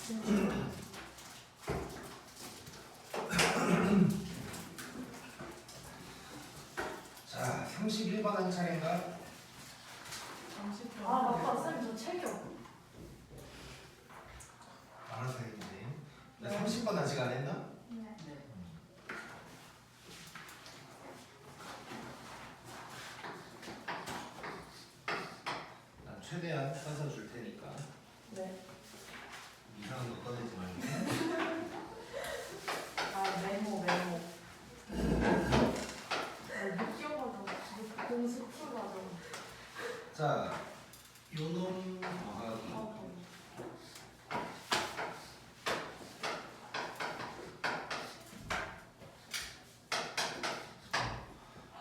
자, 31번 한 차례인가? 아 맞다 쌤 저 책이 없고. 알아서 했는데. 나 30번 아직 안 했나? 네. 난 최대한 써서 줄 테니까 네. 이상한 거 꺼내지 말고. 아 메모. 느껴가지고 공식 풀가지고. 자, 요놈 더하기.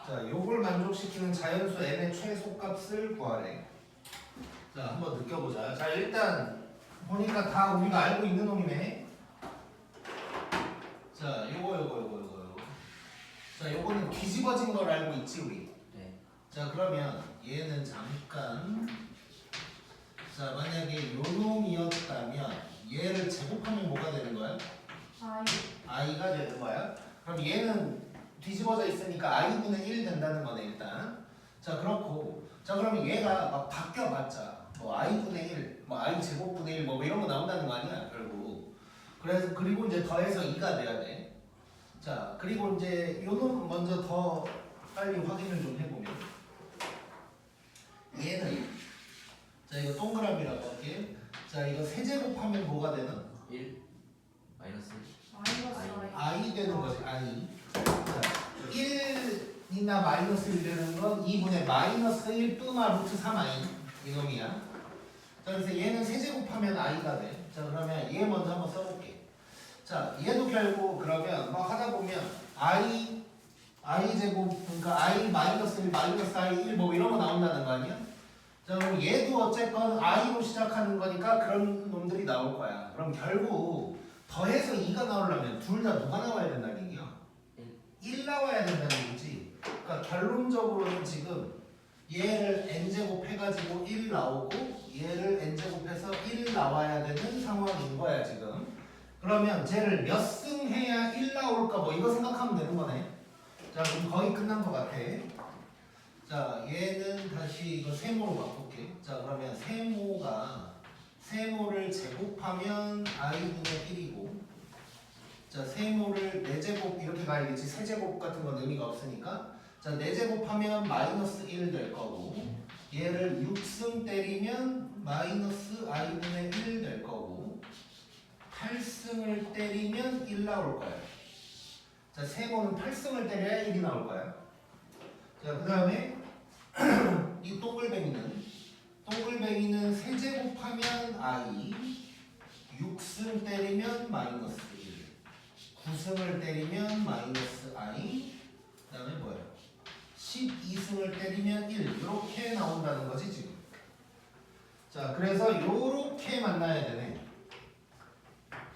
자, 요걸 만족시키는 자연수 n의 최소값을 구하래. 자, 한번 느껴보자. 자, 일단 보니까 다 우리가 알고 있는 놈이네. 자, 요거. 자, 요거는 뒤집어진 걸 알고 있지 우리. 네. 자, 그러면 얘는 잠깐. 자, 만약에 요 놈이었다면 얘를 제곱하면 뭐가 되는 거야? i가 되는 거야. 그럼 얘는 뒤집어져 있으니까 i분의 1 된다는 거네 일단. 자, 그렇고 자 그러면 얘가 막 바뀌어봤자 뭐 i분의 1, 뭐 i 제곱분의 1 뭐 이런 거 나온다는 거 아니야 결국. 그래서 그리고 이제 더해서 2가 돼야 돼. 자, 그리고 이제 요놈 먼저 더 빨리 확인을 좀 해보면 얘는 자 이거 동그라미라고 할게. 자 이거 세제곱하면 뭐가 되나? 1 마이너스 i 되는 거지 i. 자, 1이나 마이너스 1 되는 건 2분의 마이너스 1 뚜마 루트 3i 이놈이야. 자 그래서 얘는 세제곱하면 i가 돼. 자 그러면 얘 먼저 한번 써볼게. 자 얘도 결국 그러면 막 하다 보면 i 제곱 그러니까 i 마이너스 1 마이너스 i 1 뭐 이런 거 나온다는 거 아니야? 자 그럼 얘도 어쨌건 i로 시작하는 거니까 그런 놈들이 나올 거야. 그럼 결국 더해서 2가 나오려면 둘 다 누가 나와야 된다는 얘기야? 1 나와야 된다는 얘기지. 그러니까 결론적으로는 지금 얘를 n제곱 해가지고 1 나오고 얘를 n제곱해서 1 나와야 되는 상황인 거야 지금. 그러면 쟤를 몇 승 해야 1 나올까 뭐 이거 생각하면 되는 거네. 자 그럼 거의 끝난 것 같아. 자 얘는 다시 이거 세모로 바꿀게. 자 그러면 세모를 제곱하면 i분의 1이고 자 세모를 4제곱 이렇게 가야겠지. 세제곱 같은 건 의미가 없으니까 자 4제곱하면 마이너스 1 될 거고 얘를 6승 때리면 마이너스 i분의 1 될 거고 8승을 때리면 1 나올 거야. 자 세모는 8승을 때려야 1이 나올 거야. 자 그 다음에 이 동글뱅이는 세제곱하면 i 6승 때리면 마이너스 1 9승을 때리면 마이너스 i 그 다음에 뭐야 12승을 때리면 1 이렇게 나온다는 거지 지금. 자 그래서 요렇게 만나야 되네.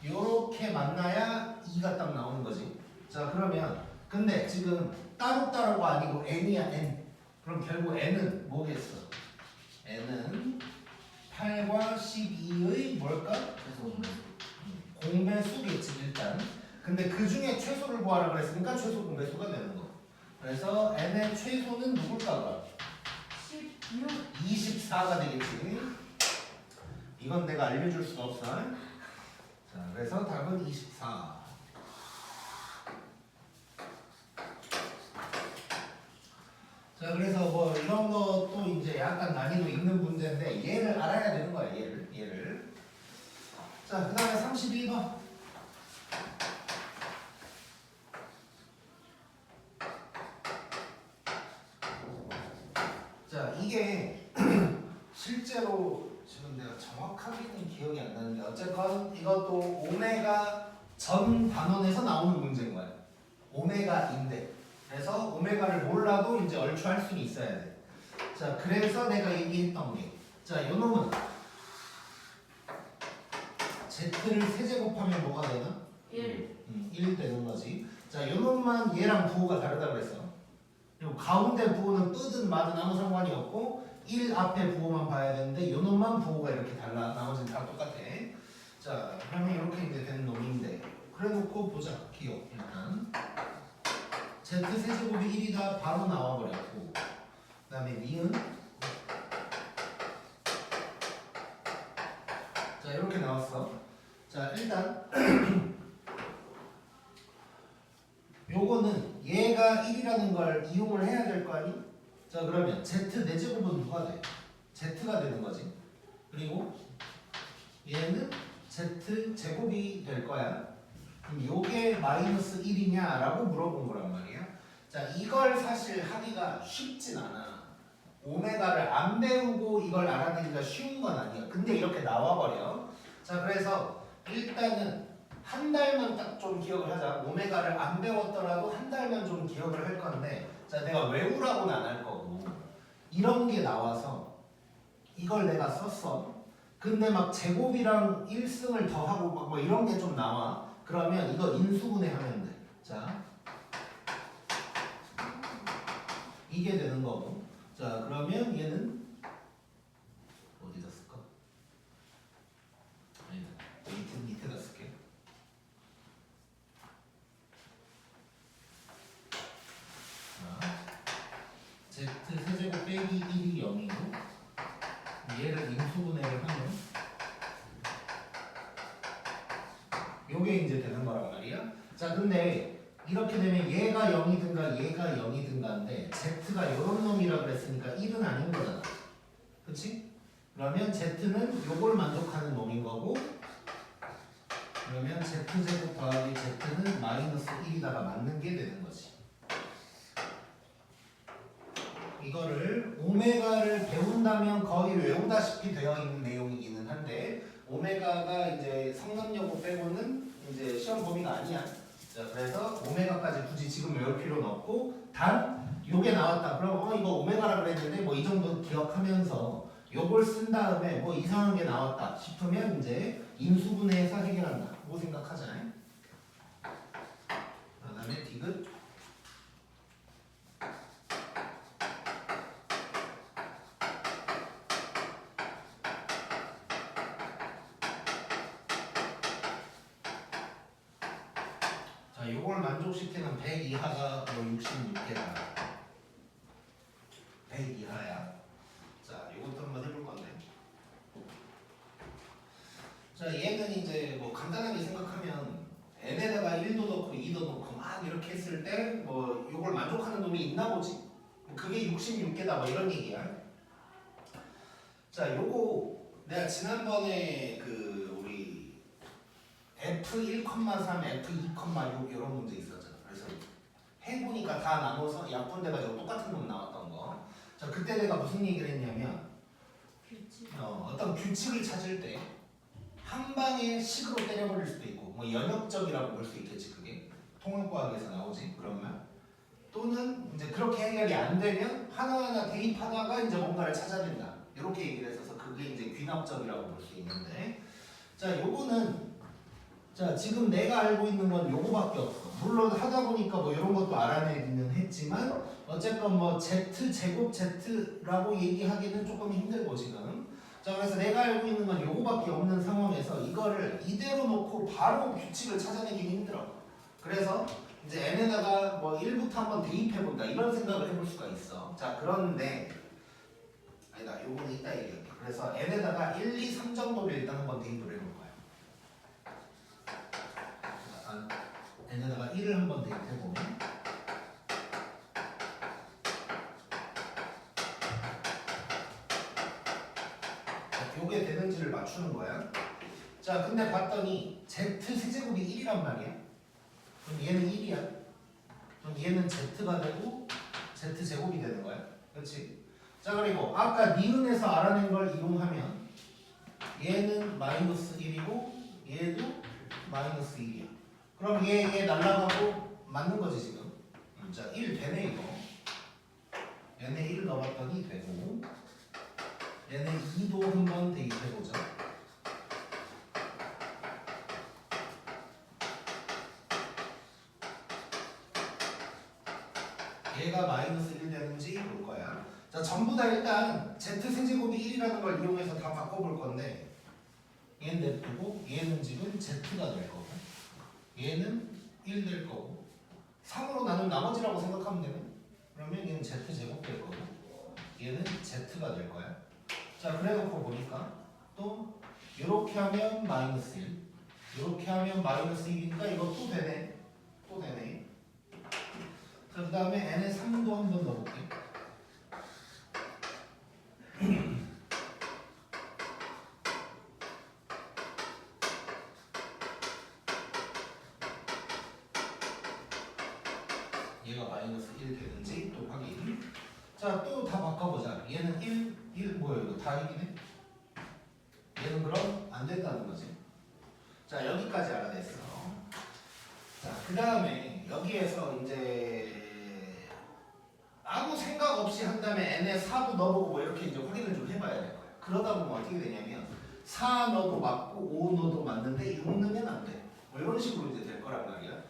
요렇게 만나야 2가 딱 나오는 거지. 자 그러면 근데 지금 따로따로가 아니고 n이야 n. 그럼 결국 n은 뭐겠어? n은 8과 12의 뭘까? 공배수겠지 일단. 근데 그 중에 최소를 구하라 그랬으니까 최소 공배수가 되는 거. 그래서 n의 최소는 누굴까? 24가 되겠지. 이건 내가 알려줄 수가 없어. 자, 그래서 답은 24. 자, 그래서 뭐 이런 것도 이제 약간 난이도 있는 문제인데 얘를 알아야 되는 거야. 얘를. 자, 그 다음에 32번. 자, 이게 실제로 지금 내가 정확하게는 기억이 안 나는데 어쨌건 이것도 오메가 전 단원에서 나오는 문제인 거야. 오메가인데. 그래서 오메가를 몰라도 이제 얼추 할 수는 있어야 돼. 자, 그래서 내가 얘기했던 게, 자, 요 놈은 z를 세제곱하면 뭐가 되나? 1. 1 되는 거지. 자, 요 놈만 얘랑 부호가 다르다고 그랬어. 그리고 가운데 부호는 뜨든 마든 아무 상관이 없고 1 앞에 부호만 봐야 되는데 요 놈만 부호가 이렇게 달라. 나머지는 다 똑같아. 자, 그러면 이렇게 이제 되는 놈인데 그래놓고 보자. 기억 일단 z 세제곱이 1이다 바로 나와버렸고 그 다음에 니은 자 이렇게 나왔어. 자 일단 요거는 얘가 1이라는 걸 이용을 해야 될 거 아니? 자 그러면 z 4제곱은 누가 돼? z가 되는 거지. 그리고 얘는 z 제곱이 될 거야. 그럼 요게 마이너스 1이냐 라고 물어본 거란 말이야. 자 이걸 사실 하기가 쉽진 않아. 오메가를 안 배우고 이걸 알아내기가 쉬운 건 아니야. 근데 이렇게 나와버려. 자 그래서 일단은 한 달만 딱 좀 기억을 하자. 오메가를 안 배웠더라도 한 달만 좀 기억을 할 건데 자 내가 외우라고는 안 할 거고 이런 게 나와서 이걸 내가 썼어. 근데 막 제곱이랑 1승을 더하고 막 뭐 이런 게 좀 나와. 그러면 이거 인수분해 하면 돼. 자 이게 되는 거고. 자 그러면 얘는 어디다 쓸까? 아니다. 밑에다 쓸게. 자 z 세제곱 빼기 1이 0이고 얘를 인수분해를 하면 요게 이제 되는 거란 말이야. 자 근데 이렇게 되면 얘가 0이든가 얘가 0이든가인데 z가 이런 놈이라 그랬으니까 1은 아닌 거잖아. 그치? 그러면 z는 요걸 만족하는 놈인 거고 그러면 z제곱 더하기 z는 마이너스 1이다가 맞는 게 되는 거지. 이거를 오메가를 배운다면 거의 외우다시피 되어 있는 내용이기는 한데 오메가가 이제 성능여고 빼고는 이제 시험 범위가 아니야. 자 그래서 오메가까지 굳이 지금 외울 필요는 없고 단 요게 나왔다. 그럼 이거 오메가라 그랬는데 뭐 이 정도 기억하면서 요걸 쓴 다음에 뭐 이상한 게 나왔다 싶으면 이제 인수분해해서 해결한다. 뭐 생각하잖아요. 그다음에 디귿 자, 요걸 만족시키는 100 이하가 뭐 66개다. 100 이하야. 자, 요것도 한번 해볼 건데. 자, 얘는 이제 뭐 간단하게 생각하면 n에다가 1도 넣고 2도 넣고 막 이렇게 했을 때 뭐 요걸 만족하는 놈이 있나 보지. 그게 66개다 뭐 이런 얘기야. 자, 요거 내가 지난번에 그 우리 F1,3, F2,6 이런 문제 있었잖아. 그래서 해보니까 다 나눠서 약분돼가지고 똑같은 놈 나왔던 거. 자 그때 내가 무슨 얘기를 했냐면 규칙. 어떤 규칙을 찾을 때 한 방에 식으로 때려버릴 수도 있고 뭐 연역적이라고 볼 수 있겠지. 그게 통합과학에서 나오지 그런 말. 또는 이제 그렇게 해결이 안 되면 하나하나 대입하다가 이제 뭔가를 찾아야 된다. 이렇게 얘기를 했어서 그게 이제 귀납적이라고 볼 수 있는데 자 요거는 자 지금 내가 알고 있는 건 요거밖에 없어. 물론 하다 보니까 뭐 이런 것도 알아내기는 했지만 어쨌건 뭐 z 제곱 z라고 얘기하기는 조금 힘들고 지금. 자 그래서 내가 알고 있는 건 요거밖에 없는 상황에서 이거를 이대로 놓고 바로 규칙을 찾아내기는 힘들어. 그래서 이제 n에다가 뭐 1부터 한번 대입해본다 이런 생각을 해볼 수가 있어. 자 그런데 아니다 요거는 이따 얘기할게. 그래서 n에다가 1, 2, 3 정도를 일단 한번 대입을 해볼 거야. n에다가 1을 한번 대입해보면 요게 되는지를 맞추는 거야. 자 근데 봤더니 z 세제곱이 1이란 말이야. 그럼 얘는 1이야. 그럼 얘는 z가 되고 z 제곱이 되는 거야. 그렇지? 자 그리고 아까 니은에서 알아낸 걸 이용하면 얘는 마이너스 1이고 얘도 마이너스 1이야. 그럼 얘 날라가고 맞는 거지 지금. 자 1 되네 이거. 얘네 1 넣어봤더니 되고 얘네 2도 한번 대입해보자. 얘가 마이너스 1 되는지 볼 거야. 자 전부 다 일단 z 세제곱이 1이라는 걸 이용해서 다 바꿔볼 건데 얘는 냅두고 얘는 지금 Z가 될 거고 얘는 1 될 거고 3으로 나눈 나머지라고 생각하면 되네. 그러면 얘는 Z제곱 될 거고 얘는 Z가 될 거야. 자 그래놓고 보니까 또 이렇게 하면 마이너스 1 이렇게 하면 마이너스 1이니까 이거 또 되네. 또 되네. 자 그 다음에 n에 3도 한번 넣어볼게. 얘가 마이너스 1 되는지 또 확인. 자 또 다 바꿔보자. 얘는 1 뭐야 이거 다 이기네. 얘는 그럼 안 된다는 거지. 자 여기까지 알아냈어. 자 그 다음에 여기에서 이제 아무 생각 없이 한 다음에 n에 4도 넣어보고 뭐 이렇게 이제 확인을 좀 해봐야 될 거야. 그러다 보면 어떻게 되냐면 4 넣어도 맞고 5 넣어도 맞는데 6 넣으면 안 돼. 뭐 이런 식으로 이제 될 거란 말이야.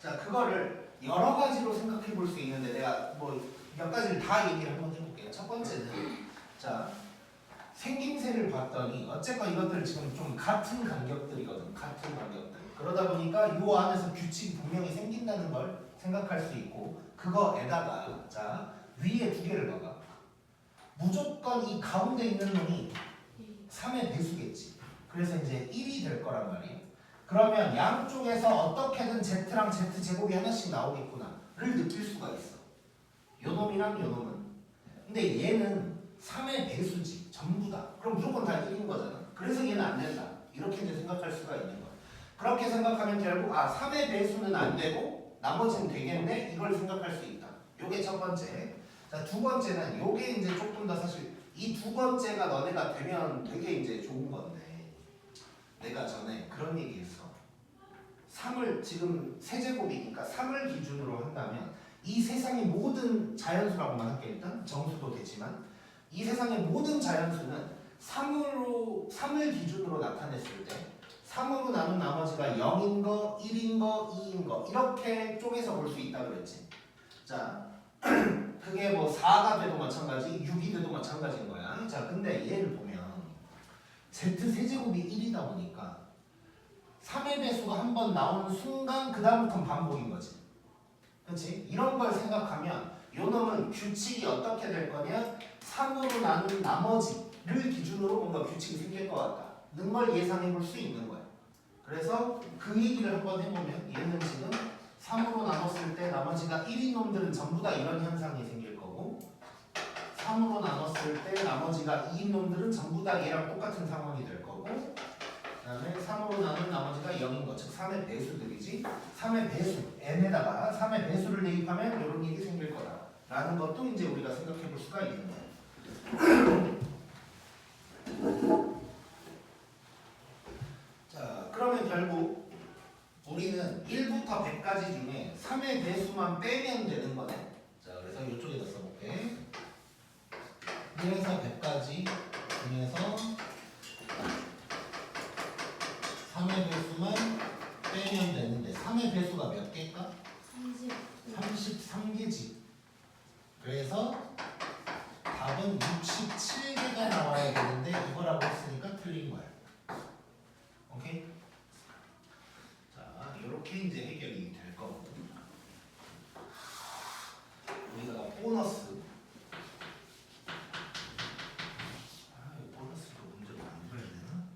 자 그거를 여러 가지로 생각해 볼 수 있는데 내가 뭐 몇 가지를 다 얘기를 한번 해볼게요. 첫 번째는 자 생김새를 봤더니 어쨌건 이것들 지금 좀 같은 간격들이거든. 같은 간격들. 그러다 보니까 이 안에서 규칙이 분명히 생긴다는 걸 생각할 수 있고 그거에다가 자 위에 두 개를 봐봐. 무조건 이 가운데 있는 놈이 3의 배수겠지. 그래서 이제 1이 될 거란 말이에요. 그러면 양쪽에서 어떻게든 Z랑 Z제곱이 하나씩 나오겠구나를 느낄 수가 있어. 요 놈이랑 요 놈은. 근데 얘는 3의 배수지. 전부 다. 그럼 무조건 다 1인 거잖아. 그래서 얘는 안 된다. 이렇게 이제 생각할 수가 있는 거야. 그렇게 생각하면 결국 3의 배수는 안 되고 나머지는 되겠네? 이걸 생각할 수 있다. 요게 첫 번째. 자, 두 번째는 요게 이제 조금 더 사실 이 두 번째가 너네가 되면 되게 이제 좋은 건데 내가 전에 그런 얘기 했어. 3을 지금 세제곱이니까 3을 기준으로 한다면 이 세상의 모든 자연수라고만 할게 일단 정수도 되지만 이 세상의 모든 자연수는 3을 기준으로 나타냈을 때 3으로 나눈 나머지가 0인 거, 1인 거, 2인 거 이렇게 쪼개서 볼 수 있다고 그랬지. 자, 그게 뭐 4가 돼도 마찬가지, 6이 돼도 마찬가지인 거야. 자, 근데 얘를 보면 Z 세제곱이 1이다 보니까 3의 배수가 한 번 나오는 순간 그 다음부터는 반복인 거지. 그렇지? 이런 걸 생각하면 요 놈은 규칙이 어떻게 될 거냐? 3으로 나눈 나머지를 기준으로 뭔가 규칙이 생길 것 같다. 는 걸 예상해 볼 수 있는 거야. 그래서 그 얘기를 한번 해보면 얘는 지금 3으로 나눴을 때 나머지가 1인 놈들은 전부 다 이런 현상이 생길 거고 3으로 나눴을 때 나머지가 2인 놈들은 전부 다 얘랑 똑같은 상황이 될 거고 그 다음에 3으로 나눈 나머지가 0인 것, 즉 3의 배수들이지 3의 배수, n에다가 3의 배수를 대입하면 이런 일이 생길 거다 라는 것도 이제 우리가 생각해 볼 수가 있는 거야. 자, 그러면 결국 우리는 1부터 100까지 중에 3의 배수만 빼면 되는 거네. 자, 그래서 이쪽에다 써볼게. 1에서 100까지 중에서 3의 배수만 빼면 되는데 3의 배수가 몇 개일까? 33개지. 그래서 답은 67개가 나와야 되는데 이거라고 했으니까 틀린 거야. 오케이? 자, 이렇게 이제 해결이 될 거고 우리가 보너스 이 보너스도 문제가 안 풀어야 되나?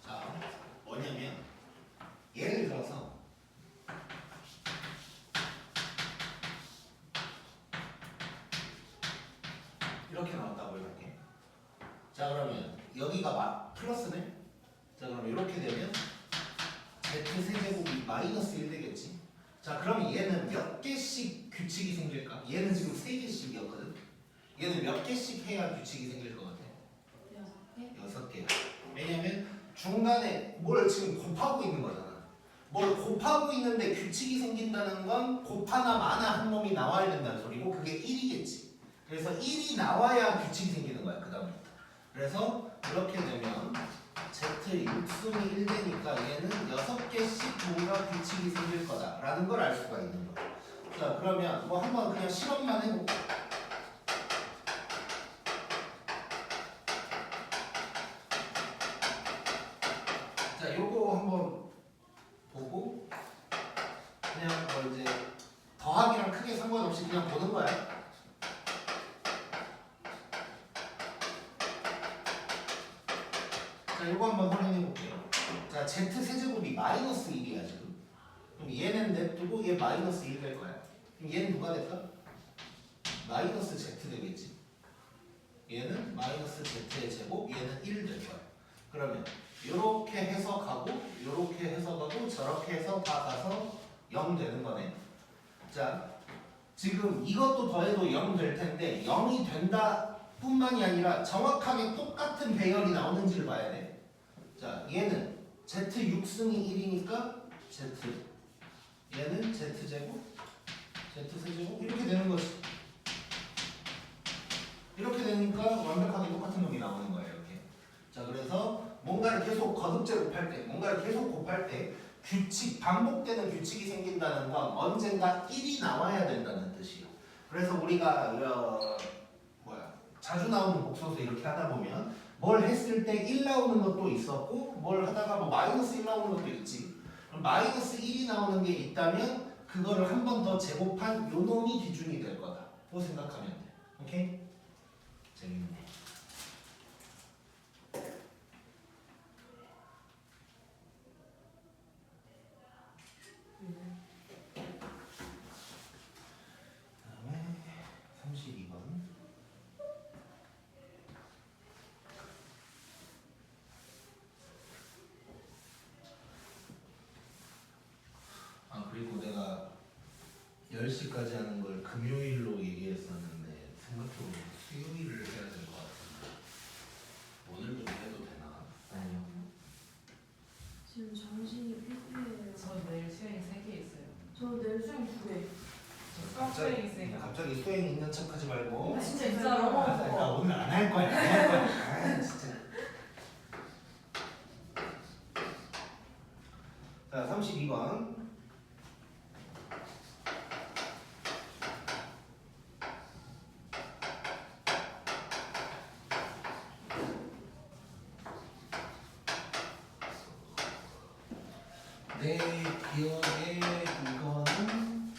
자, 뭐냐면 예를 들어서 이렇게 나왔다고 해볼게. 자, 그러면 여기가 플러스네. 자, 그럼 이렇게 되면 Z 세제곱이 마이너스 1 되겠지. 자, 그러면 얘는 몇 개씩 규칙이 생길까? 얘는 지금 3개씩이었거든. 얘는 몇 개씩 해야 규칙이 생길 것 같아? 6개. 왜냐면 중간에 뭘 지금 곱하고 있는 거잖아. 뭘 곱하고 있는데 규칙이 생긴다는 건 곱하나 마나 한 놈이 나와야 된다는 소리고 그게 1이겠지. 그래서 1이 나와야 규칙이 생기는 거야, 그 다음부터. 그래서 이렇게 되면 Z 육순이 1 되니까 얘는 6개씩 뭔가 규칙이 생길 거다라는 걸 알 수가 있는 거야. 자 그러면 뭐 한번 그냥 실험만 해볼게. 자 요거 한번 보고 그냥 뭐 이제 더하기랑 크게 상관없이 그냥 보는 거야. 자 요거 한번 확인해 볼게요. 자 z 세제곱이 마이너스 1이야 지금. 그럼 얘는 냅두고 얘 마이너스 1 될 거야. 그럼 얘는 누가 될까? 마이너스 z 되겠지. 얘는 마이너스 z의 제곱, 얘는 1 될 거야. 그러면 이렇게 해석하고 이렇게 해석하고 저렇게 해서 다 가서 0 되는 거네. 자 지금 이것도 더해도 0 될 텐데 0이 된다 뿐만이 아니라 정확하게 똑같은 배열이 나오는지를 봐야 돼. 자 얘는 z 6승이 1이니까 z, 얘는 z제곱, z세제곱 이렇게 되는 거지. 이렇게 되니까 완벽하게 똑같은 놈이 나오는 거예요. 이렇게. 자 그래서 뭔가를 계속 거듭 제곱할 때, 뭔가를 계속 곱할 때 규칙, 반복되는 규칙이 생긴다는 건 언젠가 1이 나와야 된다는 뜻이에요. 그래서 우리가 자주 나오는 복소수 이렇게 하다 보면 뭘 했을 때 1 나오는 것도 있었고 뭘 하다가 뭐 마이너스 1 나오는 것도 있지. 그럼 마이너스 1이 나오는 게 있다면 그거를 한 번 더 제곱한 요 놈이 기준이 될 거다. 고 생각하면 돼. 오케이? 재밌네. 다음에 32번. 아 그리고 내가 10시까지 하는 걸 금요일로 얘기했었는데 생각해보면 수요일을 해야 될 것 같은데 오늘부터 해도 되나? 아니요. 지금 정신이 피폐해요. 저 내일 수행 3개 있어요. 저 내일 수영 2개. 저 수학 수행 있으니까. 갑자기 수행 있는 척하지 말고. 아, 진짜 진짜로. 있어요. 아, 나 오늘 안 할 거야. 안 할 거야. 아 진짜. 자 32번. 내 기억에 이거는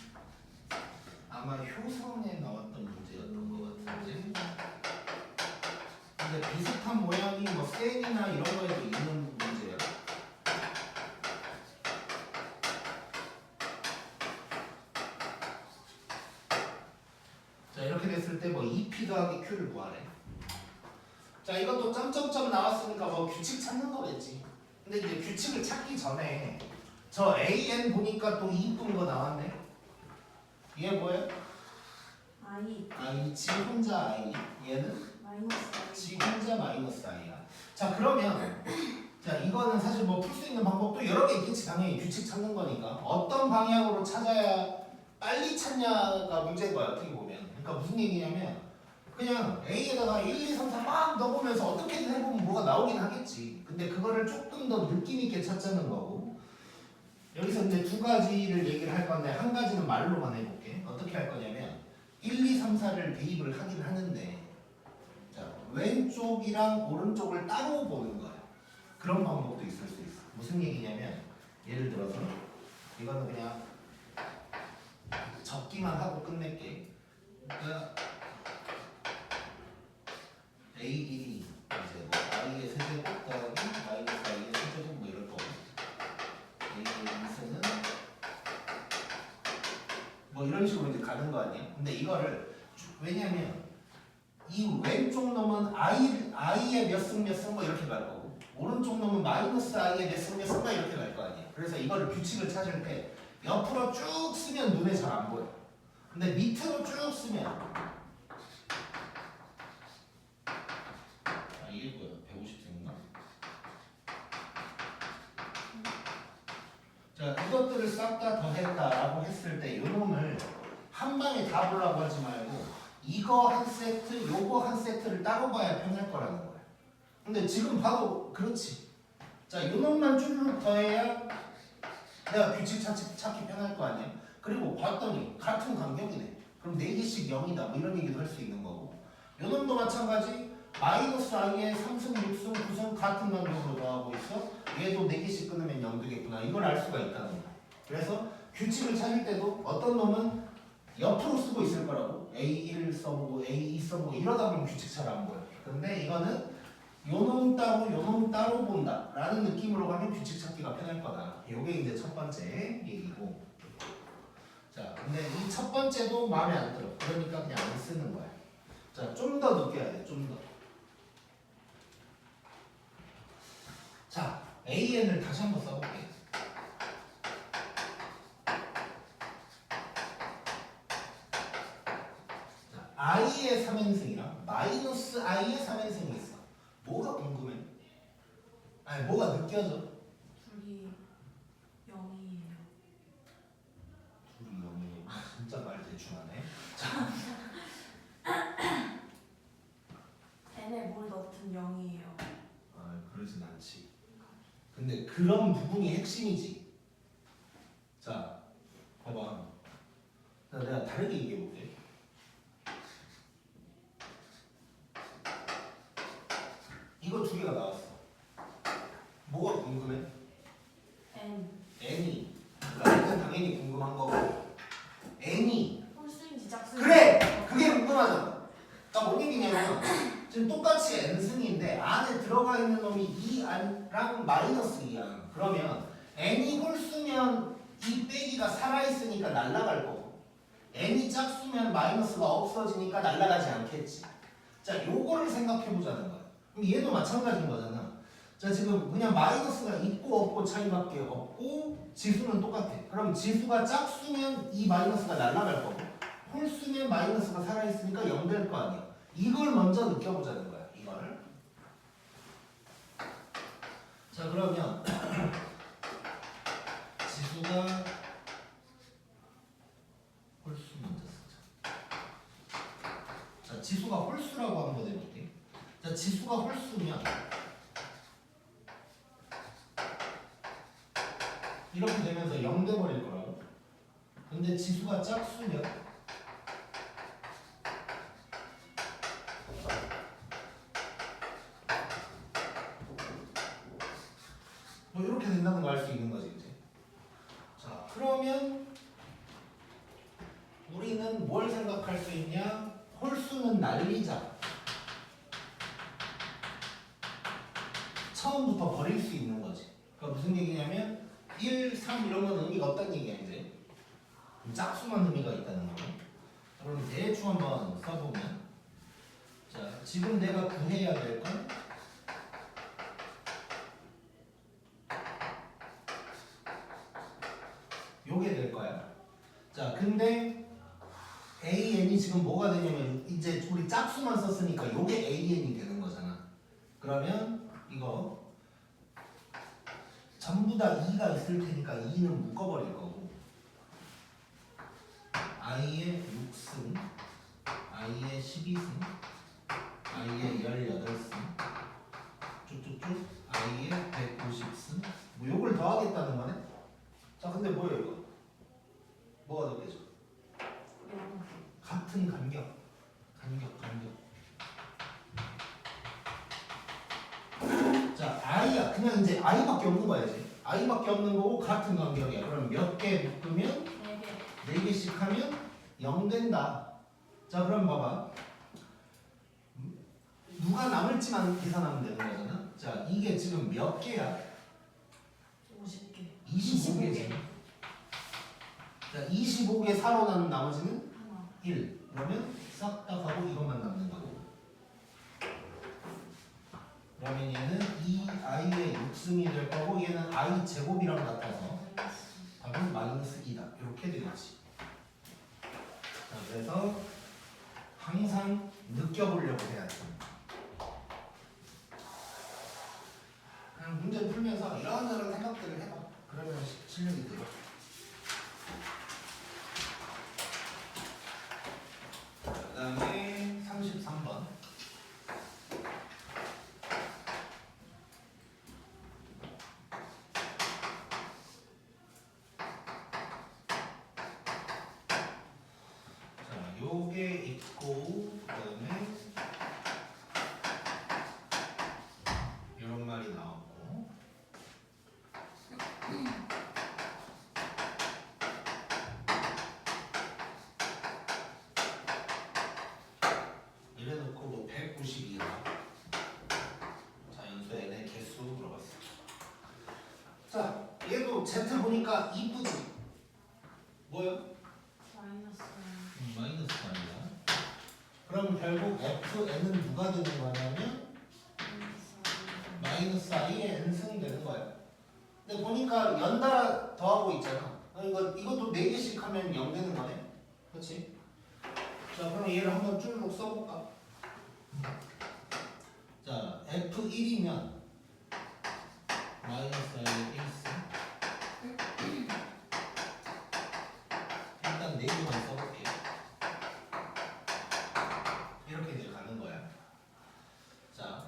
아마 효성에 나왔던 문제였던 것 같은데 근데 비슷한 모양이 뭐 셀이나 이런 거에도 있는 문제야. 자 이렇게 됐을 때 뭐 2p 더하기 q를 구하래. 자 이것도 점점점 나왔으니까 뭐 규칙 찾는 거겠지. 근데 이제 규칙을 찾기 전에 저 AN 보니까 또 이쁜 거 나왔네. 이게 뭐예요? I I, 지 혼자 I. 얘는 마이너스 지 혼자 마이너스 I야. 자 그러면 자 이거는 사실 뭐 풀 수 있는 방법도 여러 개 있겠지. 당연히 규칙 찾는 거니까 어떤 방향으로 찾아야 빨리 찾냐가 문제인 거야 어떻게 보면. 그러니까 무슨 얘기냐면 그냥 A에다가 1, 2, 3, 4 막 넣어보면서 어떻게든 해보면 뭐가 나오긴 하겠지. 근데 그거를 조금 더 느낌 있게 찾자는 거고. 여기서 이제 두 가지를 얘기를 할 건데 한 가지는 말로만 해볼게. 어떻게 할 거냐면 1, 2, 3, 4를 대입을 하긴 하는데 자 왼쪽이랑 오른쪽을 따로 보는 거야. 그런 방법도 있을 수 있어. 무슨 얘기냐면 예를 들어서 이거는 그냥 적기만 하고 끝낼게. 그러니까 A1이 이제 뭐 I의 세제곱 더하기 마이너스 I의 세제곱 뭐 이럴 거고 A2는 뭐 이런 식으로 이제 가는 거 아니야? 근데 이거를 왜냐면 이 왼쪽 놈은 I의 몇 승 몇 승 뭐 이렇게 갈 거고 오른쪽 놈은 마이너스 I의 몇 승 몇 승 뭐 이렇게 갈 거 아니야? 그래서 이거를 규칙을 찾을 때 옆으로 쭉 쓰면 눈에 잘 안 보여. 근데 밑으로 쭉 쓰면 이게 뭐야? 150승인가? 자 이것들을 싹 다 더했다라고 했을 때 요놈을 한 방에 다 보려고 하지 말고 이거 한 세트, 요거 한 세트를 따로 봐야 편할 거라는 거야. 근데 지금 봐도 그렇지. 자 요놈만 쭈르륵 더해야 내가 규칙 찾기 편할 거 아니야. 그리고 봤더니 같은 간격이네. 그럼 4개씩 0이다. 뭐 이런 얘기도 할 수 있는 거고. 요 놈도 마찬가지. 마이너스 i에 3승, 6승, 9승 같은 간격으로 더하고 있어. 얘도 4개씩 끊으면 0 되겠구나. 이걸 알 수가 있다는 거야. 그래서 규칙을 찾을 때도 어떤 놈은 옆으로 쓰고 있을 거라고. A1 써보고 A2 써보고 이러다 보면 규칙 잘 안 보여. 근데 이거는 요놈 따로 요놈 따로 본다 라는 느낌으로 가면 규칙 찾기가 편할 거다. 요게 이제 첫 번째 얘기고. 자, 근데 이 첫 번째도 마음에 안 들어. 그러니까 그냥 안 쓰는 거야. 자, 좀 더 느껴야 돼. 좀 더. 자, AN을 다시 한번 써볼게. 자, i의 3인승이랑 마이너스 i의 3인승이 있어. 뭐가 궁금해? 아니, 뭐가 느껴져? 둘이 0이에요. 둘이 0이네. 진짜 말 대충 하네. n에 뭘 넣든 0이에요. 아, 그러진 않지. 근데 그런 부분이 핵심이지. 자, 봐봐. 자, 내가 다르게 얘기해볼게. 이거 두 개가 나왔어. 뭐가 궁금해? n n이. n은 당연히 궁금한 거고. n이. 홀수인지 짝수인지. 그래! 그게 궁금하잖아. 그러니까 뭔 얘기냐면 지금 똑같이 n승인데 안에 들어가 있는 놈이 2랑 마이너스 2야. 그러면 n이 홀수면 이 빼기가 살아있으니까 날아갈 거고 n이 짝수면 마이너스가 없어지니까 날아가지 않겠지. 자, 요거를 생각해보자는 거야. 그럼 얘도 마찬가지인 거잖아. 자, 지금 그냥 마이너스가 있고 없고 차이밖에 없고 지수는 똑같아. 그럼 지수가 짝수면 이 마이너스가 날아갈 거고 홀수면 마이너스가 살아있으니까 0 될 거 아니야. 이걸 먼저 느껴보자는 거야. 이걸. 자, 그러면 지수가 홀수 먼저 쓰자. 자, 지수가 홀수라고 한번 해볼게. 자, 지수가 홀수면 이렇게 되면서 0 돼버릴 거라고. 근데 지수가 짝수면 뭐 이렇게 된다는 거 알 수 있는 거지 이제. 자, 그러면 우리는 뭘 생각할 수 있냐? 홀수는 날리자. 처음부터 버릴 수 있는 거지. 그러니까 무슨 얘기냐면 1, 3 이런 건 의미가 없다는 얘기야 이제. 짝수만 의미가 있다는 거. 그럼 대충 한번 써보면, 자, 지금 내가 구해야 될 건 요게 될 거야. 자, 근데 AN이 지금 뭐가 되냐면 이제 우리 짝수만 썼으니까 요게 AN이 되는 거잖아. 그러면 이거 전부 다 2가 있을 테니까 2는 묶어버릴 거고 i의 6승, i의 12승, i의 18승 쭉쭉쭉 i의 150승 뭐 요걸 더하겠다는 거네. 자, 근데 뭐예요 이거? 뭐가 더해져? 같은 간격. 자, i야. 그냥 이제 i밖에 없는 거야 이제. i밖에 없는 거고 같은 간격이야. 그럼 몇 개 묶으면 4개. 4개씩 하면 0 된다. 자, 그럼 봐봐. 누가 남을지만 계산하면 되는 거잖아. 자, 이게 지금 몇 개야? 50개. 25개지. 자, 25개 살아나는 나머지는 하나. 1. 그러면 싹 다 가고 이것만 남는 거고. 그러면 얘는 2i의 6승이 될 거고 얘는 i 제곱이랑 같아서 답은 마이너스 2다. 이렇게 되겠지. 자, 그래서 항상 느껴보려고 해야 돼. 그냥 문제 풀면서 이런저런 생각들을 해봐. 그러면 실력이 늘어. 그 다음에 33번. 속에 있고 그다음에 이런 말이 나왔고 이래놓고 뭐 192라 자 연수 n의 개수 물어봤어. 자 얘도 z 보니까 이쁘지? 뭐요? 마이너스 마이너스 아니야. 그럼 결국 fn은 누가 되는 거냐면 마이너스 i의 n승 되는 거야. 근데 보니까 연달아 더하고 있잖아. 이것도 4개씩 하면 0 되는 거네. 그렇지? 자 그럼 얘를 한번 쭉 써볼까? 자 f1이면 마이너스 i의 1승 일단 4개만 써볼게. 이렇게 이제 가는 거야. 자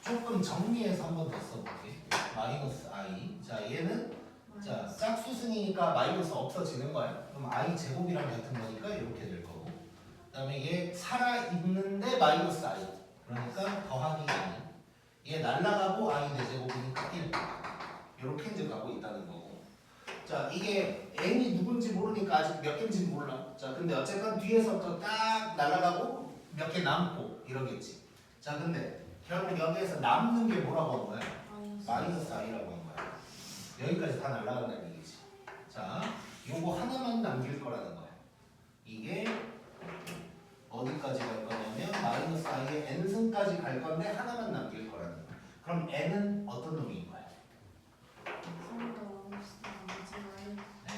조금 정리해서 한 번 더 써볼게. 마이너스 i. 자 얘는 자 짝수승이니까 마이너스 없어지는 거야. 그럼 i 제곱이랑 같은 거니까 이렇게 될 거고. 그다음에 얘 살아 있는데 마이너스 i. 그러니까 더하기 i. 얘 날라가고 i 내 제곱이니까 1. 이렇게 이제 가고 있다는 거고. 자 이게 n이 누군지 모르니까 아직 몇 개인지 몰라. 자 근데 어쨌건 뒤에서부터 딱 날아가고 몇 개 남고 이러겠지. 자 근데 결국 여기에서 남는 게 뭐라고 한 거야? 마이너스 i라고 한 거야. 여기까지 다 날아간다는 얘기지. 자 요거 하나만 남길 거라는 거야. 이게 어디까지 갈 거냐면 마이너스 i의 n승까지 갈 건데 하나만 남길 거라는 거야. 그럼 n은 어떤 놈인 거야?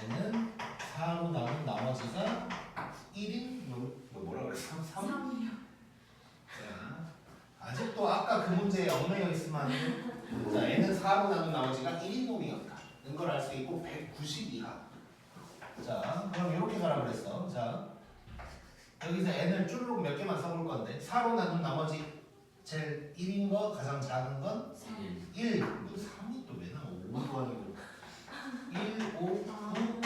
n은 4로 남은 나머지가 1인 뭐라 그랬어? 3? 3이요. 자, 아직도 아까 그 문제에 얽매여 있으면 안 돼. 자, n은 4로 남은 나머지가 1인 놈이었다. 는 걸 알 수 있고 190 이하. 자, 그럼 이렇게 가라 그랬어. 자, 여기서 n을 줄로 몇 개만 써볼 건데 4로 나눈 나머지 제일 1인 거 가장 작은 건 1. 또 3이 또 왜 나와? 5도 아니고 1, 5, 9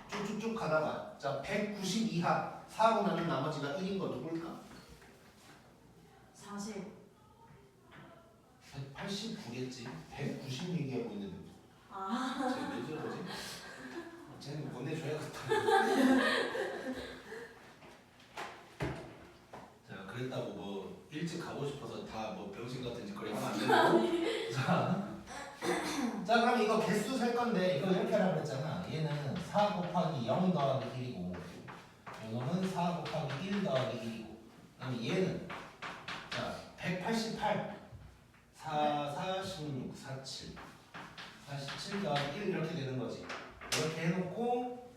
쭉쭉쭉 가다가 자 190 이하 4로 나눈 나머지가 1인 거 누굴까? 40. 189겠지. 190 얘기하고 있는데 쟤왜 저러지? 쟤는 보내줘야겠다. 자 그랬다고 뭐 일찍 가고 싶어서 다 뭐 병신 같은 짓거리 하면 안 되고. 자 그럼 이거 개수 셀 건데 이거 이렇게 하라고 했잖아. 얘는 4 곱하기 0 더하기 1이고 이거는 4 곱하기 1 더하기 1이고 그다음에 얘는 자 188 4, 4, 16, 47 47 더하기 1 이렇게 되는 거지. 이렇게 해놓고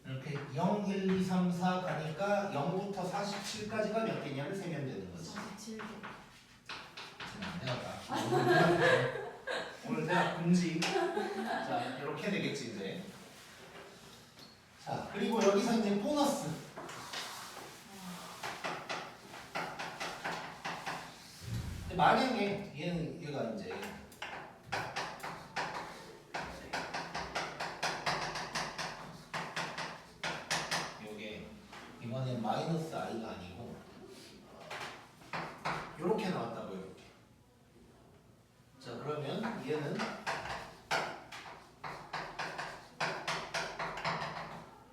이렇게 0, 1, 2, 3, 4 가니까 0부터 47까지가 몇 개냐를 세면 되는 거지. 47개. 안 되었다. 오늘 대학 금지. 자 이렇게 되겠지 이제. 자 그리고 여기서 이제 보너스. 근데 만약에 얘가 이제 요게 이번엔 마이너스 i가 아니고 이렇게 나왔다고 이렇게. 자 그러면 얘는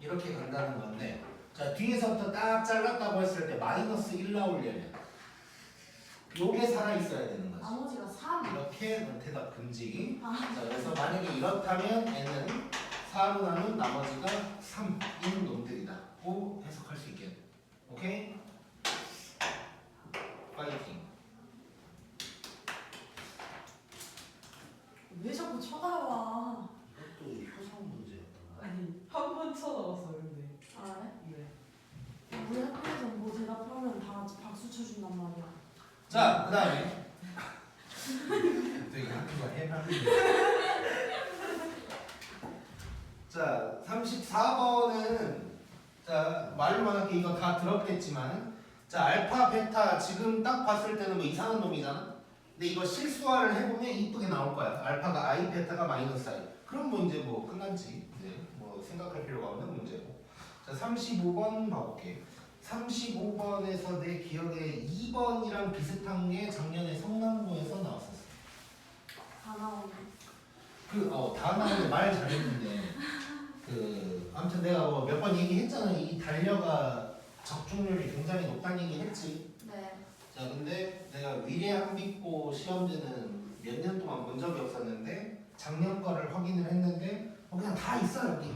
이렇게 간다는 건데 자 뒤에서부터 딱 잘랐다고 했을 때 마이너스 1 나오려면 요게 살아있어야 되는 거지. 나머지가 3. 이렇게 대답 금지. 자 그래서 만약에 이렇다면 n은 4로 나눈 나머지가 3인 놈들이다 고 해석할 수 있겠네. 오케이? 파이팅. 왜 자꾸 쳐다봐? 이것도 효성 문제였던 거야. 아니 한 번 쳐다봤어요 근데. 아 네. 그래? 우리 학교에서 뭐 대답하면 다 박수 쳐준단 말이야. 자, 그 다음에 되게 학교가 해맑은 자, 34번은 자, 말로만 할게 이거 다 들었겠지만 자, 알파, 베타 지금 딱 봤을 때는 뭐 이상한 놈이잖아. 근데 이거 실수화를 해보면 이쁘게 나올 거야. 알파가 i, 베타가 마이너스 i. 그럼 뭐 이제 뭐 끝났지. 이제 뭐 생각할 필요가 없는 문제고. 자, 35번 봐볼게. 35번에서 내 기억에 2번이랑 비슷한 게 작년에 성남고에서 나왔었어. 다 나오네. 다 나오는데 말 잘했는데 아무튼 내가 뭐 몇 번 얘기했잖아. 이 단려가 적중률이 굉장히 높다는 얘기 했지. 네. 자, 근데 내가 위례항비고 시험지는 몇 년 동안 본 적이 없었는데 작년 거를 확인을 했는데 그냥 다 있어 여기.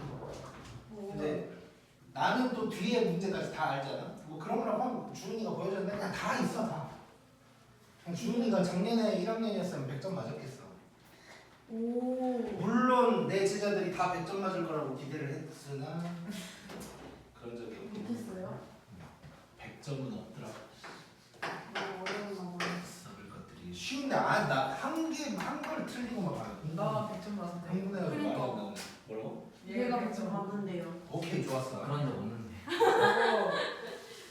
오. 근데 나는 또 뒤에 문제까지 다 알잖아. 뭐 그런 거랑 주은이가 보여줬는데 그냥 다 있어 다. 그냥 주은이가 작년에 1학년이었으면 100점 맞았겠어. 오. 물론 내 제자들이 다 100점 맞을 거라고 기대를 했으나 그런 적이 없고 못했어요? 100점은 없더라. 너무 어려운가 봐요. 썩을 것들이 쉬운데 한 걸 틀리고 막 나 100점 맞았는데. 흥분해가지고 그러니까. 말이 안 나오네. 뭐라고? 얘가 100점 맞는데요. 오케이 좋았어. 그런 적 없는데.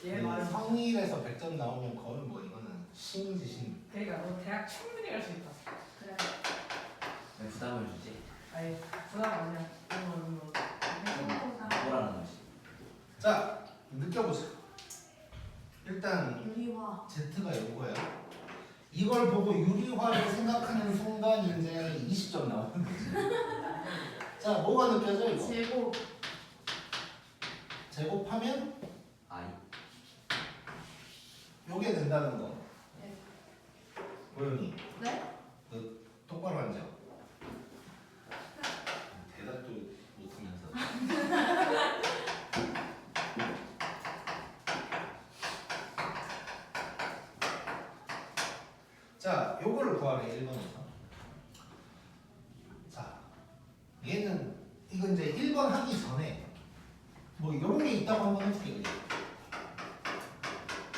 얘 말은 성일에서 100점 나오면 거의 뭐 이거는 신이지 신. 그러니까 너 대학 충분히 갈 수 있다. 그래. 왜 부담을 주지? 아니 부담 아니야. 뭐라는 거지? 자 느껴보자. 일단 유리화. Z가 이거야. 이걸 보고 유리화를 생각하는 순간 이제 20점 나오는 거지. 자 뭐가 느껴져 이거? 제곱. 제곱하면 아이. 요게 된다는 거. 네. 고영이 네? 똑바로 앉아. 대답도 못하면서. 자, 요거를 구하래 1번에서. 자, 얘는 이거 이제 1번 하기 전에 뭐 이런 게 있다고 한번 해줄게. 그냥.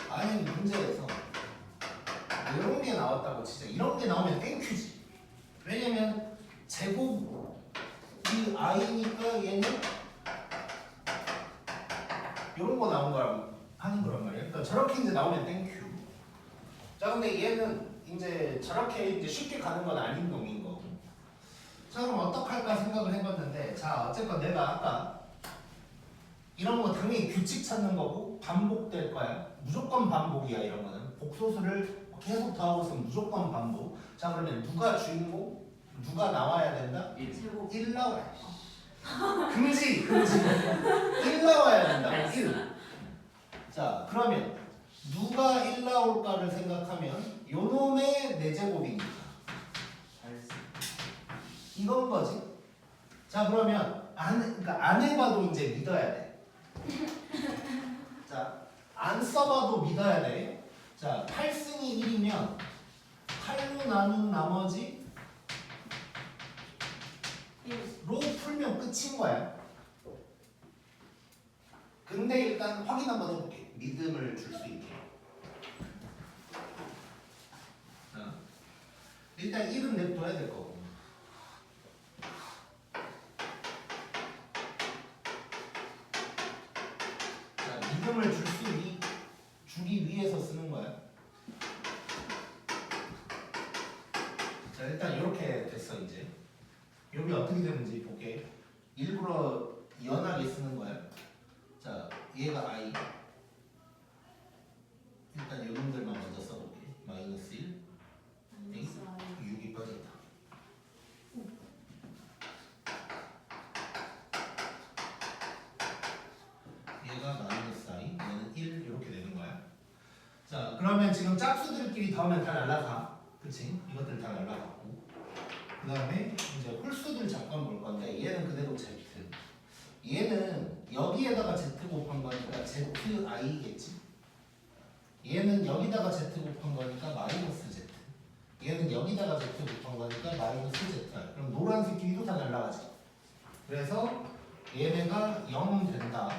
아니 문제에서 이런 게 나왔다고 진짜 이런 게 나오면 땡큐지. 왜냐면 제곱 이 i니까 얘는 이런 거 나온 거라고 하는 거란 말이야. 그러니까 저렇게 이제 나오면 땡큐. 자 근데 얘는 이제 저렇게 이제 쉽게 가는 건 아닌 놈인 거고. 자 그럼 어떻게 할까 생각을 해봤는데 자 어쨌건 내가 아까 이런 거 당연히 규칙 찾는 거고 반복될 거야. 무조건 반복이야 이런 거는. 복소수를 계속 더하고 있으면 무조건 반복. 자 그러면 누가 주인공? 누가 나와야 된다? 1. 제곱. 1 나와야 금지! 1 나와야 된다. 1. 자 그러면 누가 1 나올까를 생각하면 요놈의 4제곱이니까 이건 거지. 자 그러면 그러니까 안 해봐도 이제 믿어야 돼. 자 안 써봐도 믿어야 돼. 자 8승이 1이면 8로 나눈 나머지 1로 풀면 끝인 거야. 근데 일단 확인 한번 해볼게. 믿음을 줄 수 있게. 자, 일단 1은 냅둬야 될 거고. 자, 믿음을 주기 위해서 쓰는 거야. 자, 일단 이렇게 됐어 이제. 여기 어떻게 되는지 볼게. 일부러 연하게 쓰는 거야. 자, 얘가 i. 일단 요놈들만 먼저 써볼게. 마이너스 1, 6이 빠진다. 얘가 마이너스 i, 얘는 1 이렇게 되는 거야. 자, 그러면 지금 짝수들끼리 더하면 다 날라가. 그치? 이것들 다 날라가고. 그 다음에 이제 홀수들 잠깐 볼 건데 얘는 그대로 z. 얘는 여기에다가 z 곱한 거니까 zi겠지. 얘는 여기다가 z 곱한 거니까 마이너스 z. 얘는 여기다가 z 곱한 거니까 마이너스 z. 그럼 노란색끼리도 다 날라가지. 그래서 얘네가 0 된다.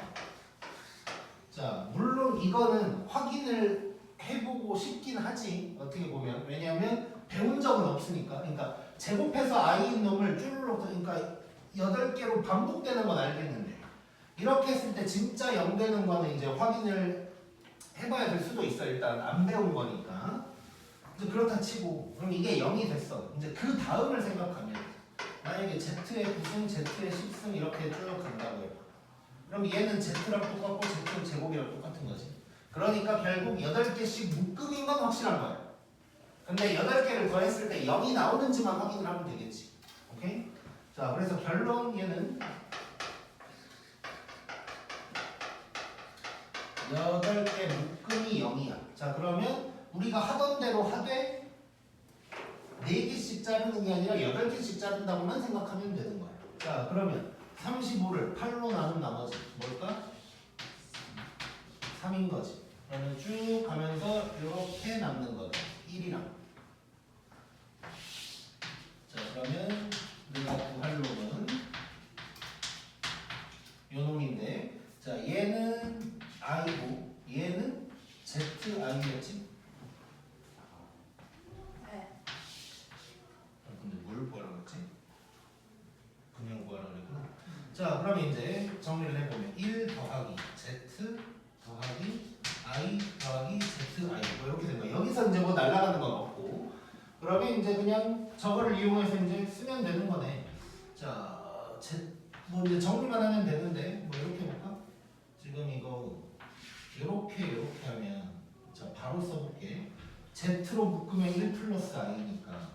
자, 물론 이거는 확인을 해보고 싶긴 하지. 어떻게 보면. 왜냐하면 배운 적은 없으니까. 그러니까 제곱해서 i인 놈을 쭈르륵 그러니까 8개로 반복되는 건 알겠는데 이렇게 했을 때 진짜 0 되는 거는 이제 확인을 해봐야 될 수도 있어. 일단 안 배운 거니까. 이제 그렇다 치고 그럼 이게 0이 됐어. 이제 그 다음을 생각하면 만약에 z의 9승, z의 10승 이렇게 쭉 간다고 해봐. 그럼 얘는 Z랑 똑같고 Z 제곱이랑 똑같은 거지. 그러니까 결국 8개씩 묶음인 건 확실한 거야. 근데 8개를 더했을 때 0이 나오는지만 확인을 하면 되겠지. 오케이? 자, 그래서 결론 얘는 8개 묶음이 0이야. 자, 그러면 우리가 하던 대로 하되 4개씩 자르는 게 아니라 8개씩 자른다고만 생각하면 되는 거야. 자, 그러면 35를 8로 나눈 나머지 뭘까? 3인 거지. 그러면 쭉 가면서 이렇게 남는 거다. 1이랑. 자, 그러면 우리가 구할 놈은 요 놈인데, 자, 얘는 i고 얘는 zi였지? 네. 근데 뭘 구하라고 했지? 그냥 구하라고 했구나. 자, 그러면 이제 정리를 해보면 1 더하기 z 더하기 i 더하기 zi 뭐 이렇게 된 거야. 여기서 이제 뭐 날아가는 건 없고, 그러면 이제 그냥 저거를 이용해서 이제 쓰면 되는 거네. 자, 뭐 이제 정리만 하면 되는데 뭐 이렇게 볼까? 지금 이거 이렇게 하면 자 바로 써볼게. z로 묶으면 1 플러스 i니까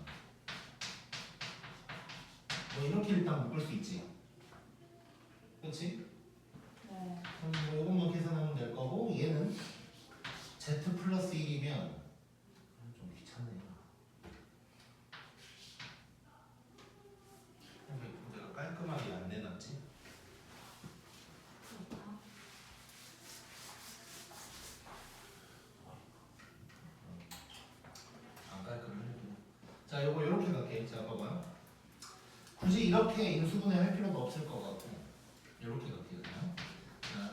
뭐 이렇게 일단 묶을 수 있지. 그렇지? 네. 그럼 뭐 이것만 계산하면 될 거고, 얘는 z 플러스 1이면 좀 귀찮네. 왜 내가 깔끔하게 안 내놨지? 그렇다. 안 깔끔해. 자, 요거 이렇게 갈게. 자, 봐봐. 굳이 이렇게 인수분해 할 필요도 없을 것 같고, 이렇게 갈게요. 그냥.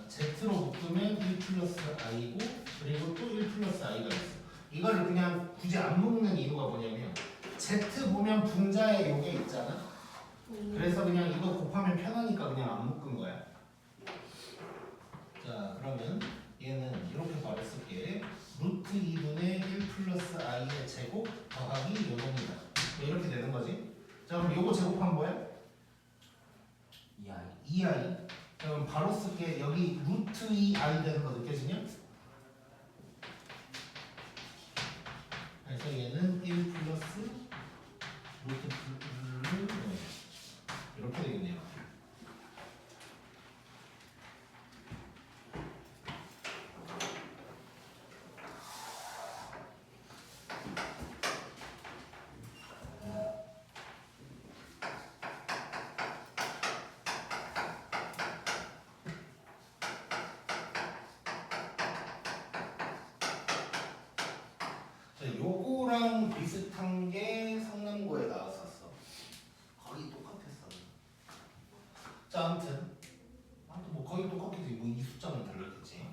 자, z로 묶으면 1 플러스 i고, 그리고 또 1 플러스 i가 있어. 이거를 그냥 굳이 안 묶는 이유가 뭐냐면, z 보면 분자에 요게 있잖아. 그래서 그냥 이거 곱하면 편하니까 그냥 안 묶은 거야. 자, 그러면 얘는 이렇게 바로 쓸게. 루트 2분의 1 플러스 i의 제곱 더하기 요놈이다. 이렇게 되는 거지. 자, 그럼 요거 제곱하면 뭐야? 2i 2i. 자, 그럼 바로 쓸게. 여기 루트 2i 되는 거 느껴지냐? 그래서 얘는 1 플러스 루트 이렇게 되겠네요. 자, 요거랑 비슷한 게 성남고에 나왔었어. 거의 똑같았어. 자, 아무튼 뭐 거의 똑같겠지. 뭐 이 숫자는 달랐겠지.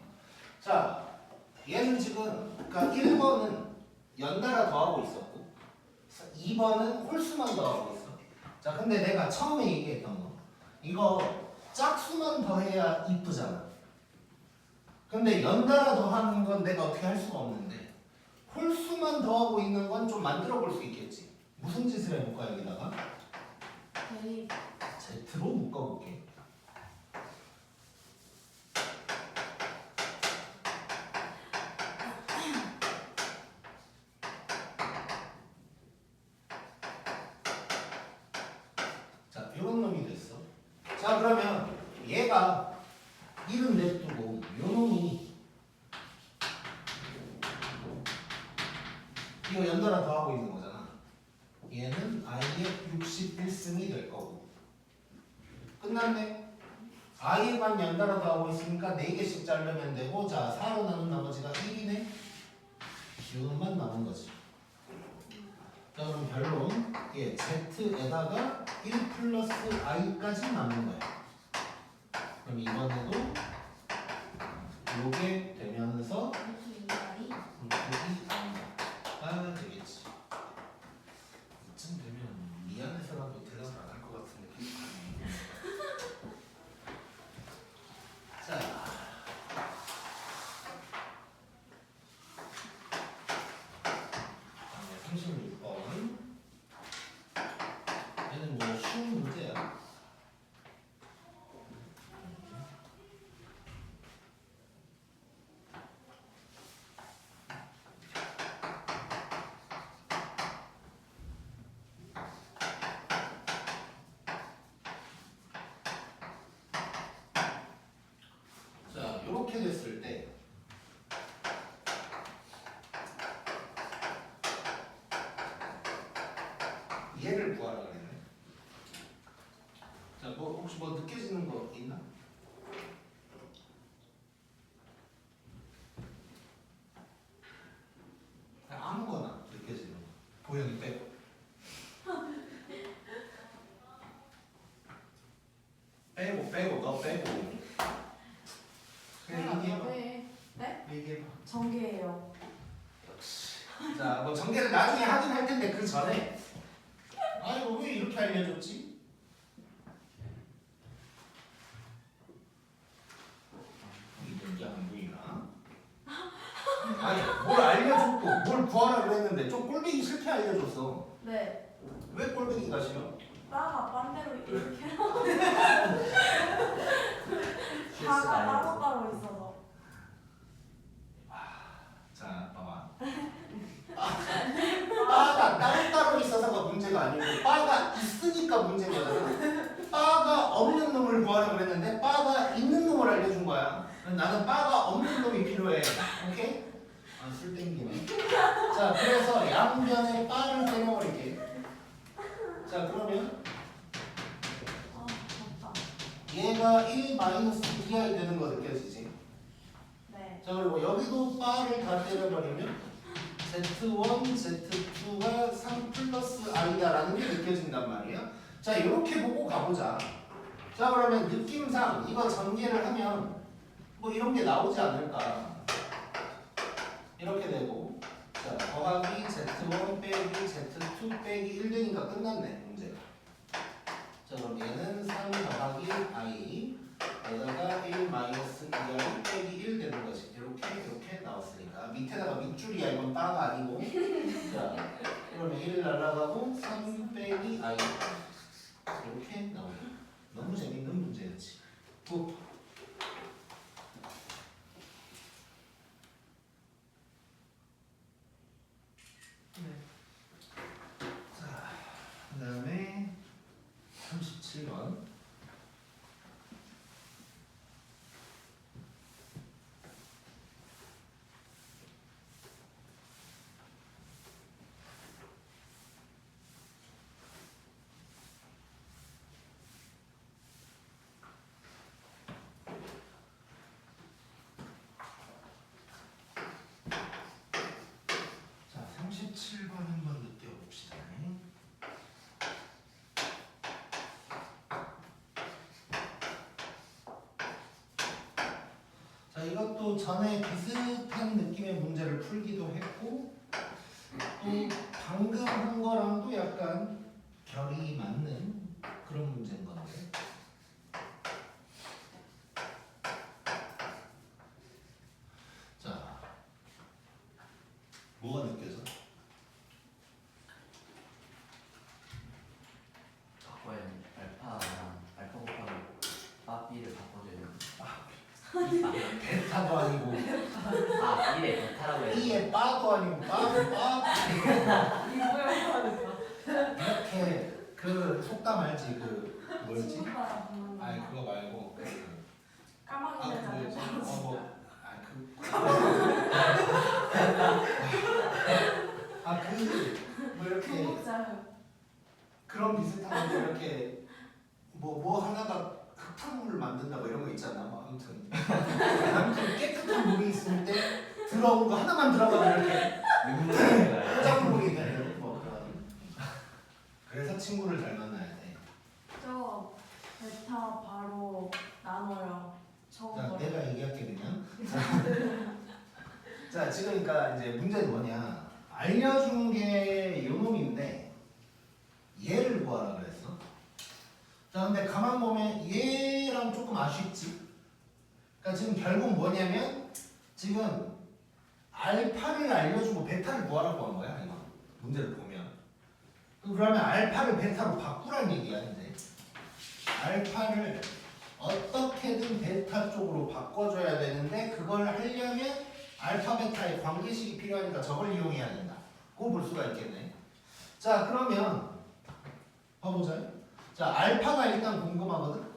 자, 얘는 지금 그러니까 1번은 연달아 더하고 있었고 2번은 홀수만 더하고 있어. 자, 근데 내가 처음에 얘기했던 거 이거 짝수만 더해야 이쁘잖아. 근데 연달아 더하는 건 내가 어떻게 할 수가 없는데 홀수만 더하고 있는 건 좀 만들어 볼 수 있겠지. 무슨 짓을 해볼까 여기다가? 대입. Z로 묶어볼게. 자, 요런 놈이 됐어. 자, 그러면 얘가 1은 냅두고 요 놈이 이거 연달아 더하고 있는 거잖아. 얘는 i의 61승이 될 거고. 끝났네. i만 연달아 더하고 있으니까 4개씩 자르면 되고, 자 4로 나눈 나머지가 1이네. 이것만 남은 거지. 자, 그럼 결론 예, z에다가 1 플러스 i까지 남는 거야. 그럼 이번에도 요게 되면서 루트 2i. 여기 i가 되겠지. 이쯤 되면 미안해서라도 대답을 안 할 것 같은 느낌이 드네. 자, 다음에 36번. 얘는 뭐 쉬운 문제야. 이렇게 됐을 때 얘를 구하라 그랬네. 자, 뭐 혹시 뭐 느껴지는 거 있나? 아무거나 느껴지는 거. 보영이 빼고. 빼고 너 빼고. 그냥 얘기해봐. 네? 얘기해봐. 전개예요. 자, 뭐 전개를 나중에 하긴 할 텐데 그 전에 아이고 왜 이렇게 알려줬지? 이게 안 보이나? 아니 뭘 알려줬고 뭘 구하라 그랬는데 좀 꼴보기 싫게 알려줬어. 네. 왜 꼴보기가 싫어? 빠가 반대로 이렇게 실수가 다가 아니라서. 따로따로 있어서. 자, 봐봐. 바가 따로따로 있어서가 문제가 아니고 바가 있으니까 문제인 거잖아. 바가 없는 놈을 구하라고 그랬는데 바가 있는 놈을 알려준 거야. 나는 바가 없는 놈이 필요해. 오케이? 아, 술 땡기네. 자, 그래서 양변에 바를 빼먹을게. 자, 그러면 아, 맞다. 얘가 1-2i 되는 거 느껴지지? 네. 자, 그리고 여기도 바를 다 때려버리면 Z1, Z2가 3 플러스 i다라는 게 느껴진단 말이야. 자, 이렇게 보고 가보자. 자, 그러면 느낌상 이거 전개를 하면 뭐 이런 게 나오지 않을까. 이렇게 되고, 자, 더하기 Z1 빼기 Z2 빼기 1 되니까 끝났네, 문제가. 자, 그럼 얘는 3 더하기 i 여기다가 1-2i 빼기 1 되는 거지. 이렇게 나왔으니까 밑에다가 밑줄이야. 이건 바가 아니고. 자, 그러면 1 날라가고 3 빼기 i 이렇게 나오네. 너무 재밌는 문제였지. 굿. 네. 자, 그다음에 37번. 자, 37번 한번 느껴봅시다. 자, 이것도 전에 비슷한 느낌의 문제를 풀기도 했고 또 방금 한 거랑도 약간 결이 맞는 그런 문제인 건데. 자, 뭐가 느껴져? 바꿔야 돼. 알파랑 알파 곱하기 빠삐를 바꿔줘야 돼. 베타도 아니고 아, 1에 베타라고 해야 돼. E에 바도 아니고 바도 바 이거 뭐야 됐다. 이렇게 그 속담 알지? 그 뭐였지? 친구가 부르는 거. 아니 그거 말고 까마귀 그 되잖아요. 뭐였지? 뭐 이렇게 중국자요. 그런 비슷한 거 이렇게 뭐 하나가 흙탕물을 만든다 뭐 이런 거 있잖아. 뭐 아무튼 깨끗한 물이 있을 때 들어온 거 하나만 들어가면 이렇게 누구는 짱물이 되는 뭐 그런. 그래서 친구를 잘 만나야 돼. 저 베타 바로 나눠요. 처음 자, 거. 내가 얘기할게 그냥. 자, 지금 그러니까 이제 문제는 뭐냐? 알려준 게 요놈인데 얘를 구하라 그랬어. 자, 근데 가만 보면 얘랑 조금 아쉽지. 그러니까 지금 결국 뭐냐면 지금 알파를 알려주고 베타를 구하라고 한 거야, 이거. 문제를 보면. 그러면 알파를 베타로 바꾸란 얘기야, 이제. 알파를 어떻게든 베타 쪽으로 바꿔줘야 되는데 그걸 하려면 알파 베타의 관계식이 필요하니까 저걸 이용해야 된다. 그거 볼 수가 있겠네. 자, 그러면 봐보자. 자, 알파가 일단 궁금하거든.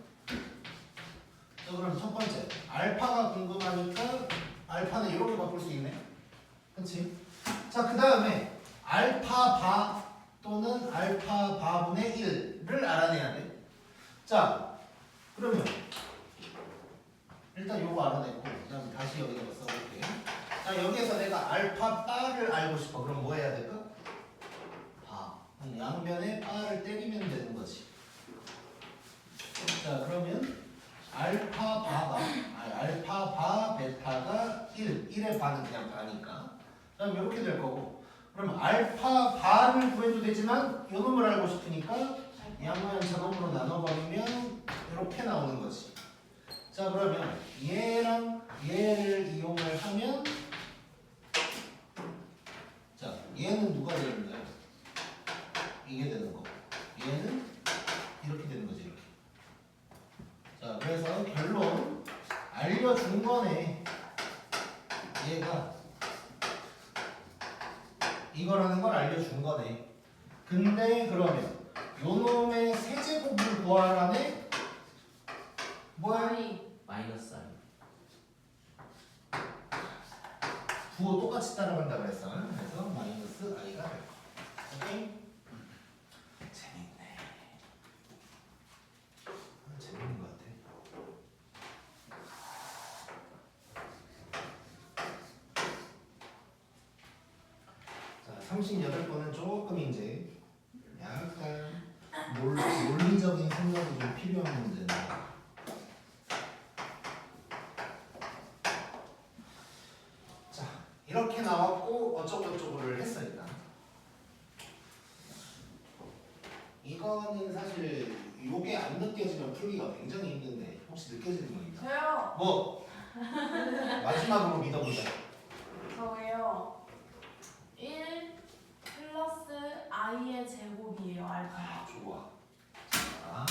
자, 그럼 첫 번째 알파가 궁금하니까 알파는 이렇게 바꿀 수 있네. 그렇지? 자, 그 다음에 알파 바 또는 알파 바분의 1을 알아내야 돼. 자, 그러면 일단 요거 알아내고 그다음에 다시 여기다가 써볼게. 자, 여기에서 내가 알파 바를 알고 싶어. 그럼 뭐 해야 될까? 바. 양변에 바를 때리면 되는 거지. 자, 그러면 알파 바 베타가 1의 바는 그냥 바니까. 그럼 이렇게 될 거고. 그럼 알파 바를 구해도 되지만 요 놈을 알고 싶으니까 양변 저놈으로 나눠버리면 이렇게 나오는 거지. 자, 그러면 얘랑 얘를 이용을 하면 자, 얘는 누가 되는 거야? 이게 되는 거고 얘는 이렇게 되는 거지. 이렇게. 자, 그래서 결론 알려준 거네. 얘가 이거라는 걸 알려준 거네. 근데 그러면 요놈의 세제곱을 구하라네. 뭐야? 아니 마이너스 I. 부호 똑같이 따라간다 그랬어. 그래서 마이너스 i가 될 거. 오케이? 재밌네. 재밌는 것 같아. 자, 38번은 조금 이제 약간 논리적인 생각이 좀 필요한 문제인데. 자, 이렇게 나왔고 어쩌고저쩌고를 했어 일단. 이거는 사실 요게 안 느껴지면 풀기가 굉장히 힘든데 혹시 느껴지는 거 있나? 저요. 뭐? 마지막으로 믿어보자. 저예요. 1 플러스 i의 제곱이에요. 알파. 좋아. 자,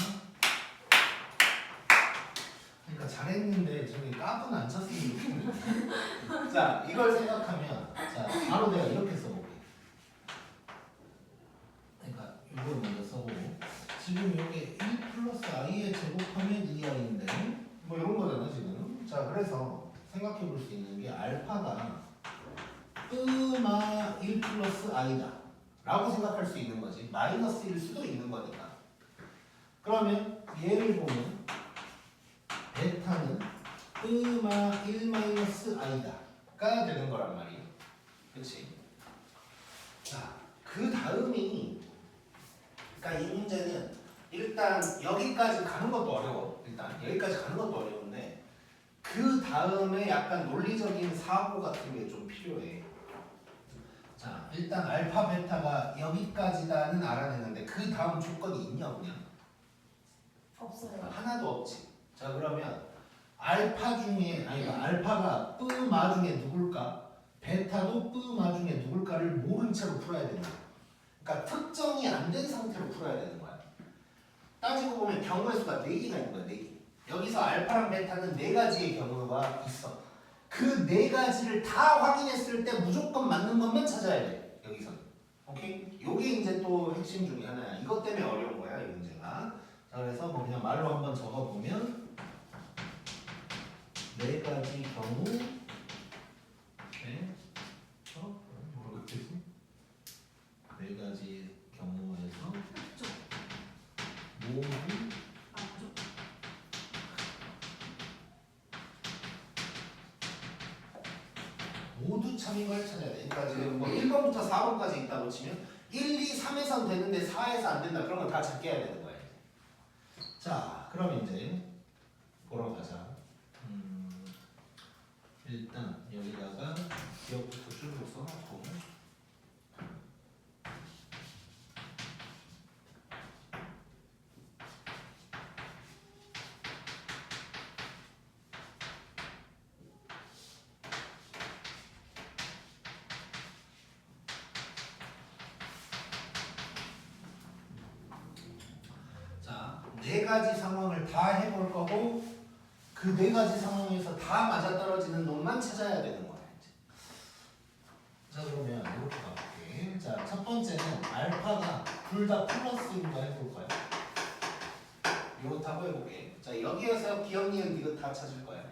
그러니까 잘했는데 저기 까분 안 쳤으면 좋겠는데. 자, 이걸 생각하면 자 바로 내가 이렇게 써볼게. 그러니까 이걸 먼저 써보고 지금 이게 1 플러스 i의 제곱하면 2i인데 뭐 이런 거잖아 지금. 자, 그래서 생각해 볼 수 있는 게 알파가 마 1 플러스 i다 라고 생각할 수 있는 거지. 마이너스일 수도 있는 거니까. 그러면 얘를 보면 베타는 마 1 마이너스 i다가 되는 거란 말이에요. 그렇지? 자, 그 다음이 그러니까 이 문제는 일단 여기까지 가는 것도 어려워. 일단 여기까지 가는 것도 어려운데 그 다음에 약간 논리적인 사고 같은 게 좀 필요해. 자, 일단 알파 베타가 여기까지다는 알아내는데 그 다음 조건이 있냐 그냥? 없어요. 하나도 없지. 자, 그러면 알파 중에 아니 알파가 마 중에 누굴까? 베타도 마 중에 누굴까를 모른 채로 풀어야 된다. 그러니까 특정이 안 된 상태로 풀어야 되는 거야. 따지고 보면 경우의 수가 4개가 있는 거야. 4개. 여기서 알파랑 베타는 4가지의 경우가 있어. 그 4가지를 다 확인했을 때 무조건 맞는 것만 찾아야 돼. 여기서. 오케이? 요게 이제 또 핵심 중에 하나야. 이것 때문에 어려운 거야, 이 문제가. 자, 그래서 뭐 그냥 말로 한번 적어보면 4가지 경우 모르겠지? 4가지 경우에서 모두 모두 참인 걸 찾아야 돼. 그러니까 지금 뭐 1번부터 4번까지 있다고 치면 1, 2, 3에선 되는데 4에서 안 된다. 그런 건 다 제껴야 되는 거야. 자, 그럼 이제 보러 가자. 일단 여기다가 기억부터 쭉 써놓고 자, 4가지 상황을 다 해볼 거고 그 4가지 상황에서 다 맞아떨어지는 놈만 찾아야 되는 거야. 이제. 자, 그러면 이렇게 가볼게. 자, 첫 번째는 알파가 둘 다 플러스인 거 해볼 거야. 이것도 한번 해볼게. 자, 여기에서 기억, 니은, 디귿 다 찾을 거야.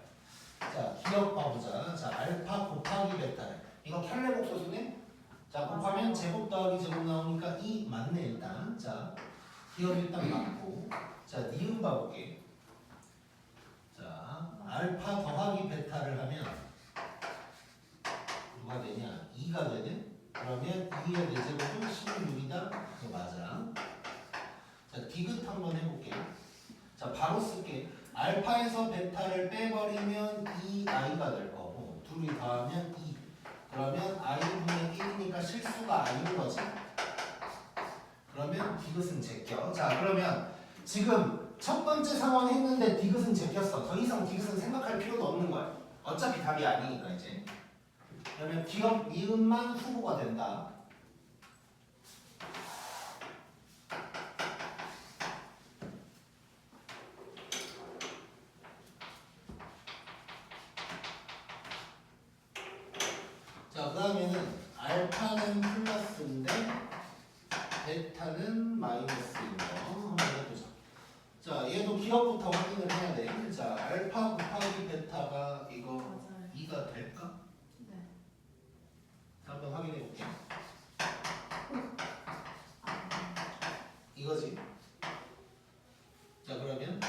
자, 기억 봐보자. 자, 알파 곱하기 베타. 이거 켤레 복소수네? 자, 곱하면 제곱 더하기 제곱 나오니까 2 맞네, 일단. 자, 기억 일단 맞고. 자, 니은 봐볼게. 자, 알파 더하기 베타를 하면 누가 되냐? 2가 되네? 그러면 2의 4제곱은 16이다? 그거 맞아. 자, 디귿 한번 해볼게. 자, 바로 쓸게. 알파에서 베타를 빼버리면 2i가 될 거고 둘이 더하면 2. 그러면 i분의 1이니까 실수가 i인 거지. 그러면 디귿은 제껴. 자, 그러면 지금 첫 번째 상황 했는데 디귿은 제꼈어. 더 이상 디귿은 생각할 필요도 없는 거야. 어차피 답이 아니니까 이제. 그러면 기억 니은만 후보가 된다. 자, 그 다음에는 알파는 플러스인데 베타는 마이너스인 거 한번 해보자. 자, 얘도 기억부터 확인을 해야 돼. 자, 알파 곱하기 베타가 이거 맞아요. 2가 될까? 네. 자, 한번 확인해 볼게. 아, 이거지. 자, 그러면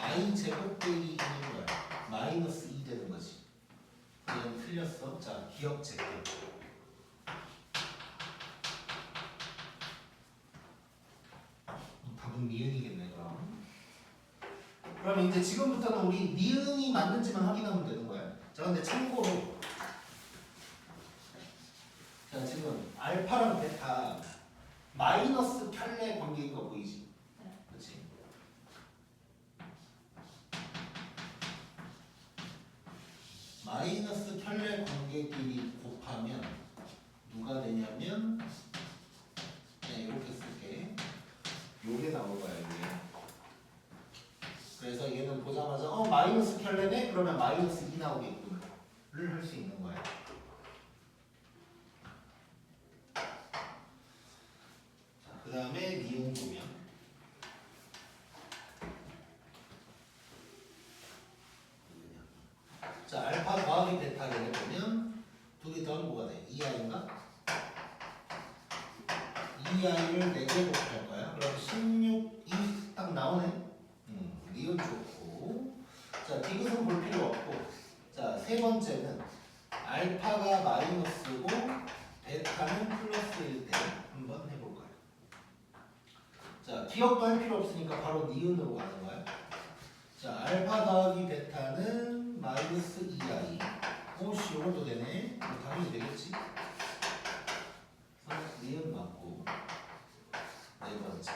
i 제곱 빼기 2는 거야. 마이너스 2 되는 거지. 얘는 틀렸어. 자, 기억 제껴. 답은 니은이겠네, 그럼. 그럼 이제 지금부터는 우리 니은이 맞는지만 확인하면 되는 거야. 자, 근데 참고로 자, 지금 알파랑 베타 마이너스 켤레 관계인 거 보이지? 네. 그렇지? 마이너스 켤레 관계끼리 곱하면 누가 되냐면 네, 이렇게 쓸게. 요게 나올 거야, 이게. 그래서 얘는 보자마자 마이너스 켤레네? 그러면 마이너스 2 나오겠구나 를 할 수 있는 거야. 그 다음에 니은 보면 자, 알파 더하기 베타를 해보면 둘이 더하면 뭐가 돼? 2i인가? 2i를 4개 곱할 거야. 그럼 16이 딱 나오네. 니은 좋고. 자, 디귿은 볼 필요 없고. 자, 세 번째는 알파가 마이너스고 베타는 플러스일 때 한번 해볼 거야. 자, 기억도 할 필요 없으니까 바로 니은으로 가는 거야. 자, 알파 더하기 베타는 마이너스 2i. 오씨, 이것도 되네. 당연히 되겠지. 니은 맞고. 네 번째.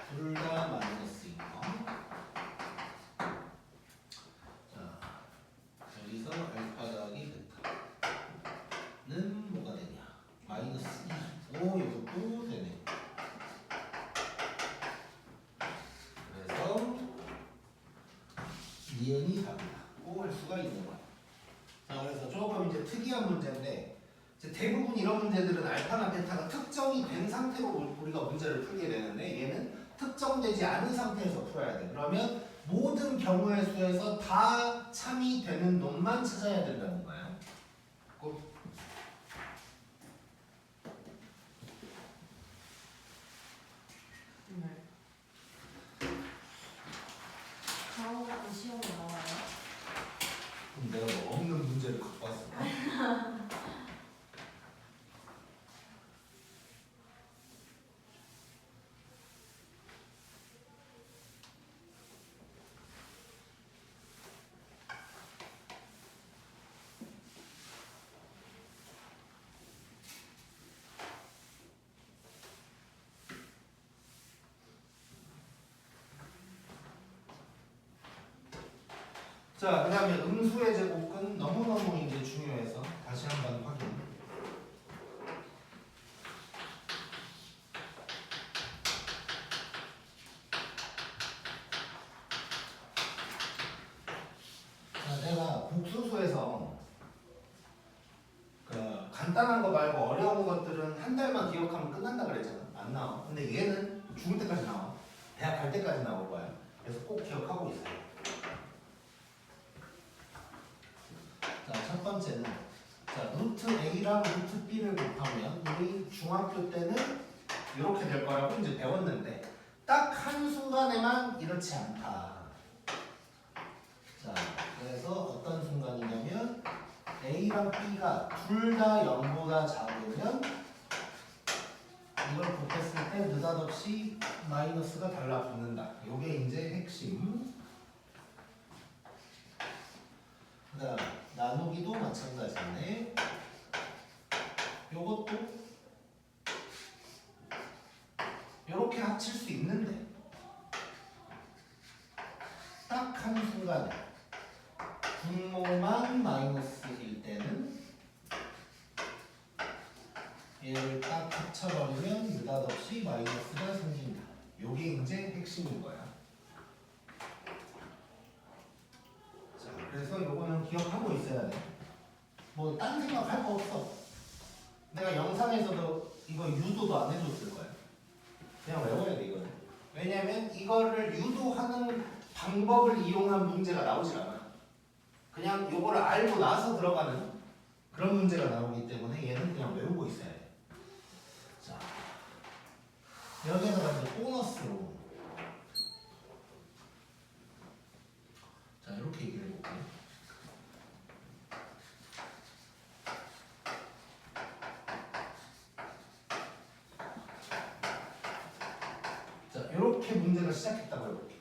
둘 다 마이너스인 거. 자, 여기서 알파 더하기 베타는 뭐가 되냐? 마이너스 2. 오, 이것도 되네. 그래서 니은이 답이다. 꼭 할 수가 있는 거야. 자, 그래서 조금 이제 특이한 문제인데 이제 대부분 이런 문제들은 알파나 베타가 특정이 된 상태로 우리가 문제를 풀게 되는데 얘는 특정되지 않은 상태에서 풀어야 돼. 그러면 모든 경우의 수에서 다 참이 되는 놈만 찾아야 된다는 거야. 꼭. 네. 다음 같은 시험에 나와요. 그럼 내가 뭐 없는 문제를 갖고 왔을까? 자, 그 다음에 음수의 제곱은 너무너무 이제 중요해서 다시 한번 확인. 자, 내가 복수수에서 그 간단한 거 말고 어려운 것들은 한 달만 기억하면 끝난다 그랬잖아. 안 나와. 근데 얘는 죽을 때까지 나와. 대학 갈 때까지 나올 거야. 그래서 꼭 기억하고 있어요. 자, 첫 번째는 자, 루트 A랑 루트 B를 곱하면 우리 중학교 때는 이렇게 될 거라고 이제 배웠는데 딱 한순간에만 이렇지 않다. 자, 그래서 어떤 순간이냐면 A랑 B가 둘 다 0보다 작으면 이걸 곱했을 때 느닷없이 마이너스가 달라붙는다. 요게 이제 핵심. 그다음 나누기도 마찬가지네. 요것도 요렇게 합칠 수 있는데 딱 한순간에 분모만 마이너스일 때는 얘를 딱 합쳐버리면 느닷없이 마이너스가 생긴다. 요게 이제 핵심인 거야. 자, 그래서 요거는 기억하고 있어야 돼. 뭐 딴 생각할 거 없어. 내가 영상에서도 이거 유도도 안 해줬을 거야. 그냥 외워야 돼 이거는. 왜냐면 이거를 유도하는 방법을 이용한 문제가 나오질 않아. 그냥 요거를 알고 나서 들어가는 그런 문제가 나오기 때문에 얘는 그냥 외우고 있어야 돼. 자, 여기에다가 이제 보너스로 자 이렇게 얘기를 해볼게요. 자, 이렇게 문제가 시작했다고 해볼게.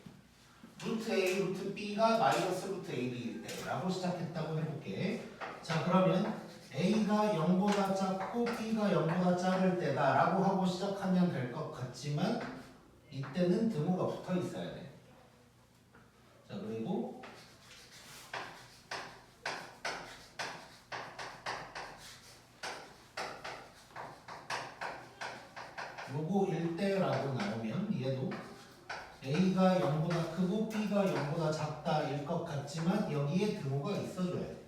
루트 A, 루트 B가 마이너스 루트 AB일 때라고 시작했다고 해볼게. 자, 그러면 A가 0보다 작고 B가 0보다 작을 때다 라고 하고 시작하면 될 것 같지만 이때는 등호가 붙어 있어야 돼. 자, 그리고 요거 1대라고 나오면 얘도 A가 0보다 크고 B가 0보다 작다일 것 같지만 여기에 등호가 있어줘야 돼.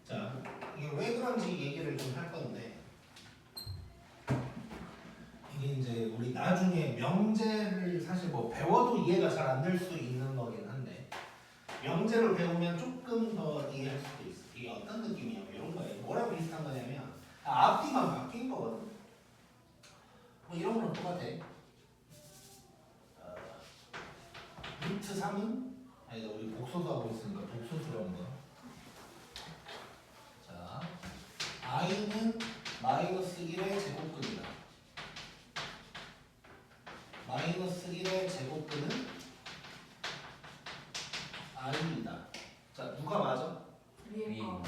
자, 이게 왜 그런지 얘기를 좀 할 건데 이게 이제 우리 나중에 명제를 사실 뭐 배워도 이해가 잘 안 될 수 있는 거긴 한데 명제를 배우면 조금 더 이해할 수도 있어. 이게 어떤 느낌이냐면 이런 거예요. 뭐랑 비슷한 거냐면 앞뒤만 바뀐 거거든. 뭐 이런 거랑 똑같아. 루트 3은 아니다 우리 복소수 하고 있으니까 복소수로 한번. 자, i는 마이너스 1의 제곱근이다. 마이너스 1의 제곱근은 i이다. 자, 누가 맞아? 위에 거.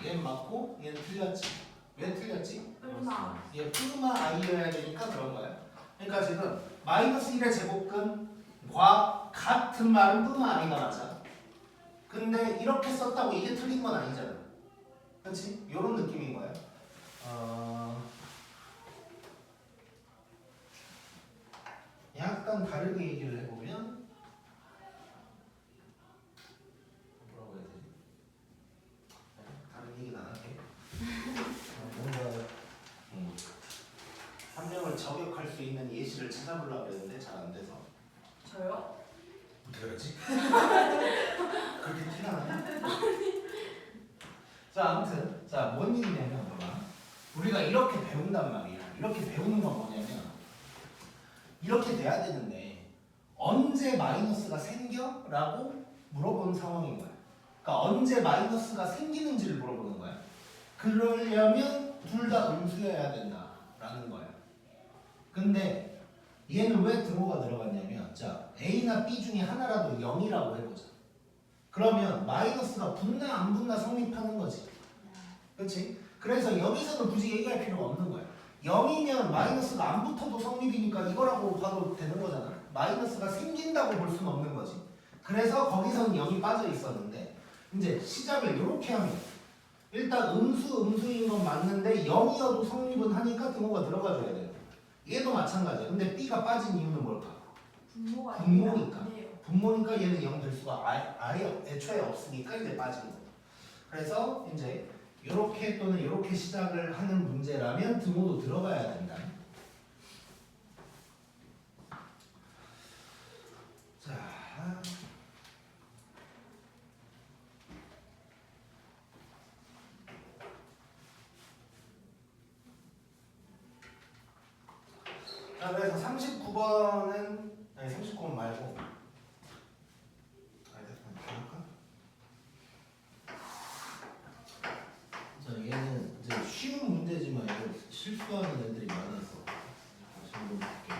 얘는 맞고 얘는 틀렸지. 왜 틀렸지? 얼마? 얘 프마 i여야 되니까 그런 거야. 그러니까 지금 마이너스 1의 제곱근과 같은 말은 프마 i가 맞아. 근데 이렇게 썼다고 이게 틀린 건 아니잖아. 그렇지? 이런 느낌인 거야. 약간 다르게 얘기를 해보면 뭐라고 해야 되지? 다른 얘기는 안 할게. 뭔가 한 명을 저격할 수 있는 예시를 찾아보려고 했는데 잘 안 돼서. 저요? 어떻게 그러지? 그렇게 티가 나냐? 자, 아무튼 뭔 얘기냐면 봐봐. 우리가 이렇게 배운단 말이야. 이렇게 배우는 건 뭐냐면 이렇게 돼야 되는데 언제 마이너스가 생겨? 라고 물어보는 상황인 거야. 그러니까 언제 마이너스가 생기는지를 물어보는 거야. 그러려면 둘 다 음수여야 된다라는 거야. 근데 얘는 왜 등호가 들어갔냐면 자, A나 B 중에 하나라도 0이라고 해보자. 그러면 마이너스가 붙나 안 붙나 성립하는 거지. 그렇지? 그래서 여기서는 굳이 얘기할 필요가 없는 거야. 0이면 마이너스가 안 붙어도 성립이니까 이거라고 봐도 되는 거잖아. 마이너스가 생긴다고 볼 수는 없는 거지. 그래서 거기서는 0이 빠져 있었는데 이제 시작을 이렇게 하면 일단 음수인 건 맞는데 0이어도 성립은 하니까 등호가 들어가줘야 돼요. 얘도 마찬가지야. 근데 B가 빠진 이유는 뭘까? 분모가 분모니까. 아니에요. 분모니까 얘는 0 될 수가 아예 애초에 없으니까 이제 빠진 거. 그래서 이제 이렇게 또는 이렇게 시작을 하는 문제라면 등호도 들어가야 된다. 자, 그래서 39번은 아니 39번 말고 자, 얘는 이제 쉬운 문제지만 이거 실수하는 애들이 많아서 다시 한번 볼게요.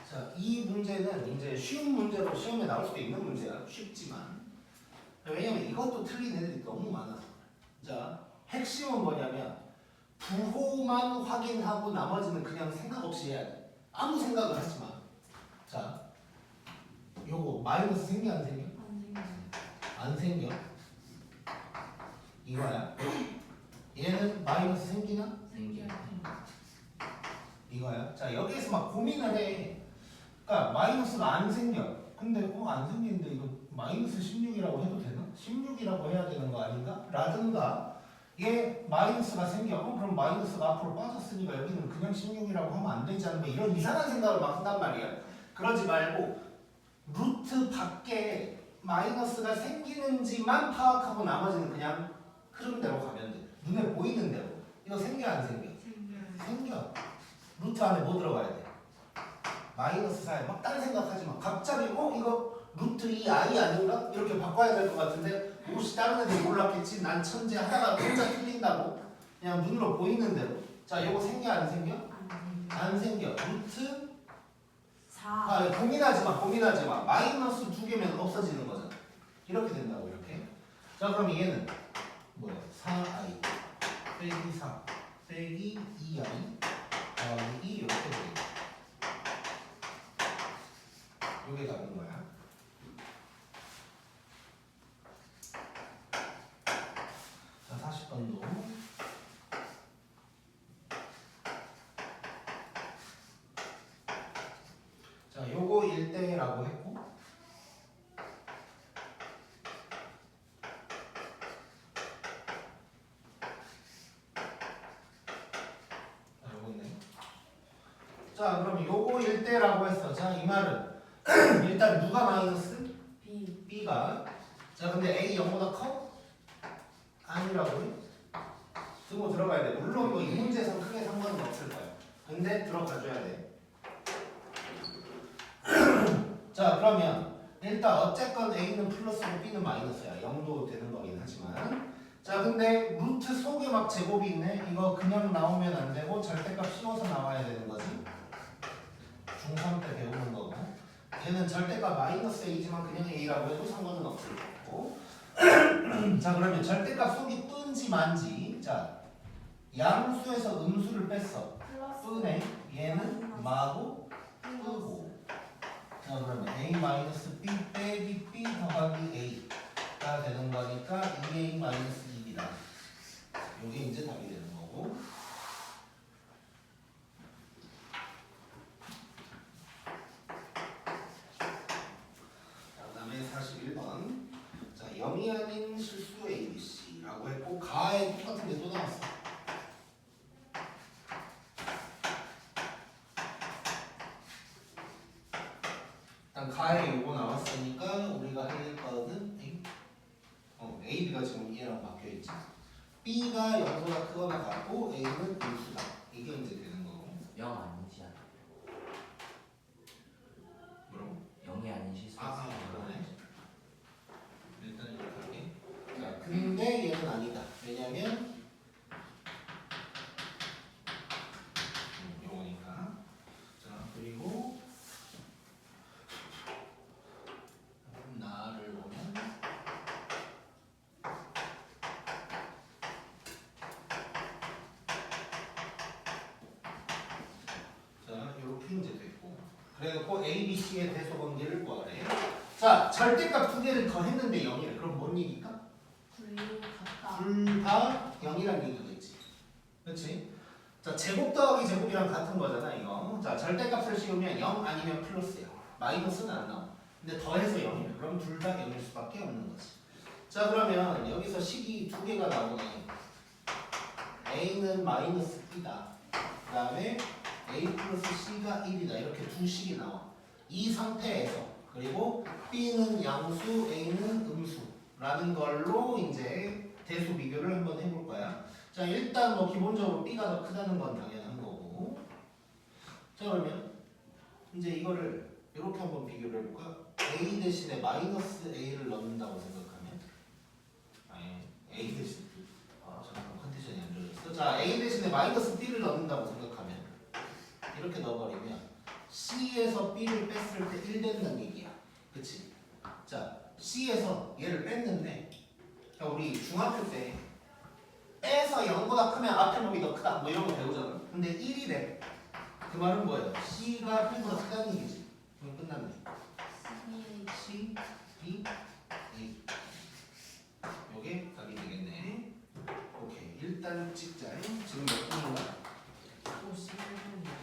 자, 이 문제는 이제 쉬운 문제로 시험에 나올 수도 있는 문제야. 쉽지만 왜냐면 이것도 틀린 애들이 너무 많아서. 자, 핵심은 뭐냐면 부호만 확인하고 나머지는 그냥 생각 없이 해야 돼. 아무 생각을 하지 마. 자, 요거 마이너스 생겨 안 생겨? 안 생겨요. 안 생겨. 이거야. 얘는 마이너스 생기나? 생겨. 이거야. 자, 여기에서 막 고민을 해. 그러니까 마이너스가 안 생겨. 근데 안 생기는데 이거 마이너스 16이라고 해도 되나? 16이라고 해야 되는 거 아닌가? 라든가 얘 마이너스가 생겨. 그럼 마이너스가 앞으로 빠졌으니까 여기는 그냥 16이라고 하면 안 되지 않나? 이런 이상한 생각을 막 한단 말이야. 그러지 말고 루트 밖에 마이너스가 생기는지만 파악하고 나머지는 그냥 흐름대로 가면 돼. 눈에 보이는 대로. 이거 생겨 안 생겨? 생겨. 루트 안에 뭐 들어가야 돼? 마이너스 4에 막 다른 생각하지 마. 갑자기 이거 루트 2 i 아닌가? 이렇게 바꿔야 될 것 같은데 혹시 다른 애들이 몰랐겠지? 난 천재 하다가 혼자 틀린다고. 그냥 눈으로 보이는 대로. 자, 이거 생겨 안 생겨? 안 생겨. 루트 4. 고민하지 마. 마이너스 2개면 없어지는 거잖아. 이렇게 된다고 이렇게. 자, 그럼 얘는 뭐야? 4i 빼기 4 빼기 2i 더하기 2 이렇게 되겠다. 요게 답인 거야. 자, 40번도 자, 요거 1대라고 했고 자, 요거네. 자, 그럼 요거 1대라고 했어. 자, 이 말은 일단 누가 마이너스? B. B가. 자, 근데 A 0보다 커? 아니라고요? 등호 들어가야 돼. 물론 뭐 이 문제에서는 크게 상관은 없을 거야. 근데 들어가줘야 돼. 자, 그러면 일단 어쨌건 A는 플러스고 B는 마이너스야. 0도 되는 거긴 하지만. 자, 근데 루트 속에 막 제곱이 있네. 이거 그냥 나오면 안 되고 절대값 씌워서 나와야 되는 거지. 중3 때 배우는 거고. 걔는 절대값 마이너스 A지만 그냥 A라고 해도 상관은 없을 거고. 자, 그러면 절대값 속이 뜬지 만지. 자, 양수에서 음수를 뺐어. 플러스 뜨네. 얘는 마고 뜨고. 자, 그러면 A-B 빼기 B 더하기 A가 되는 거니까 2A-2B다. 이게 이제 답이 되는 거고. 그 다음에 41번. 자, 0이 아닌 실수 ABC라고 했고 가에 똑같은 게 또 나왔어. 일단 가에 요거 나왔으니까 우리가 할 거는 AB가 지금 얘랑 바뀌어있지. B가 0보다 크거나 같고 A는 음수다. 이게 이제 되는 거고. 0 아니지 않아? 뭐라고? 0이 아닌 실수. 그러네. 일단 이렇게 할게. 자, 근데 얘는 아니다. 왜냐면 요거니까. 자, 그리고 나를 보면 자, 이렇게 이제 됐고. 그래갖고 A, B, C의 대소관계를 구하래. 자, 절대값 두 개를 더했는데 0이래. 그럼 뭔 얘기일까? 둘이 같다. 둘 다 0이라는 얘기가 있지. 그렇지? 자, 자, 제곱 더하기 제곱이랑 같은 거잖아 이거. 자, 절대값을 씌우면 0 아니면 플러스야. 마이너스는 안 나와. 근데 더해서 0이야. 그럼 둘 다 0일 수밖에 없는 거지. 자, 그러면 여기서 식이 두 개가 나오네. a는 마이너스 b다. 그 다음에 a 플러스 c가 1이다. 이렇게 두 식이 나와. 이 상태에서 그리고 b는 양수, a는 음수라는 걸로 이제 대수 비교를 한번 해볼 거야. 자, 일단 뭐 기본적으로 b가 더 크다는 건 당연한 거고. 자, 그러면 이제 이거를 이렇게 한번 비교를 해볼까? a 대신에 마이너스 a를 넣는다고 생각하면 a 대신 잠깐 컨디션이 안 좋아졌어. 자, a 대신에 마이너스 b를 넣는다고 생각하면 이렇게 넣어버리면 c에서 b를 뺐을 때 1 된다는 얘기야. 그치? 자, c에서 얘를 뺐는데 자, 우리 중학교 때 빼서 0보다 크면 앞에 놈이 더 크다 뭐 이런 거 배우잖아. 근데 1이래. 그 말은 뭐예요? c가 b보다 크다는 얘기지. 그럼 끝났네. c, b, a. 요게 답이 되겠네. 오케이, 일단 찍자. 지금 몇 분인가? 51분이요.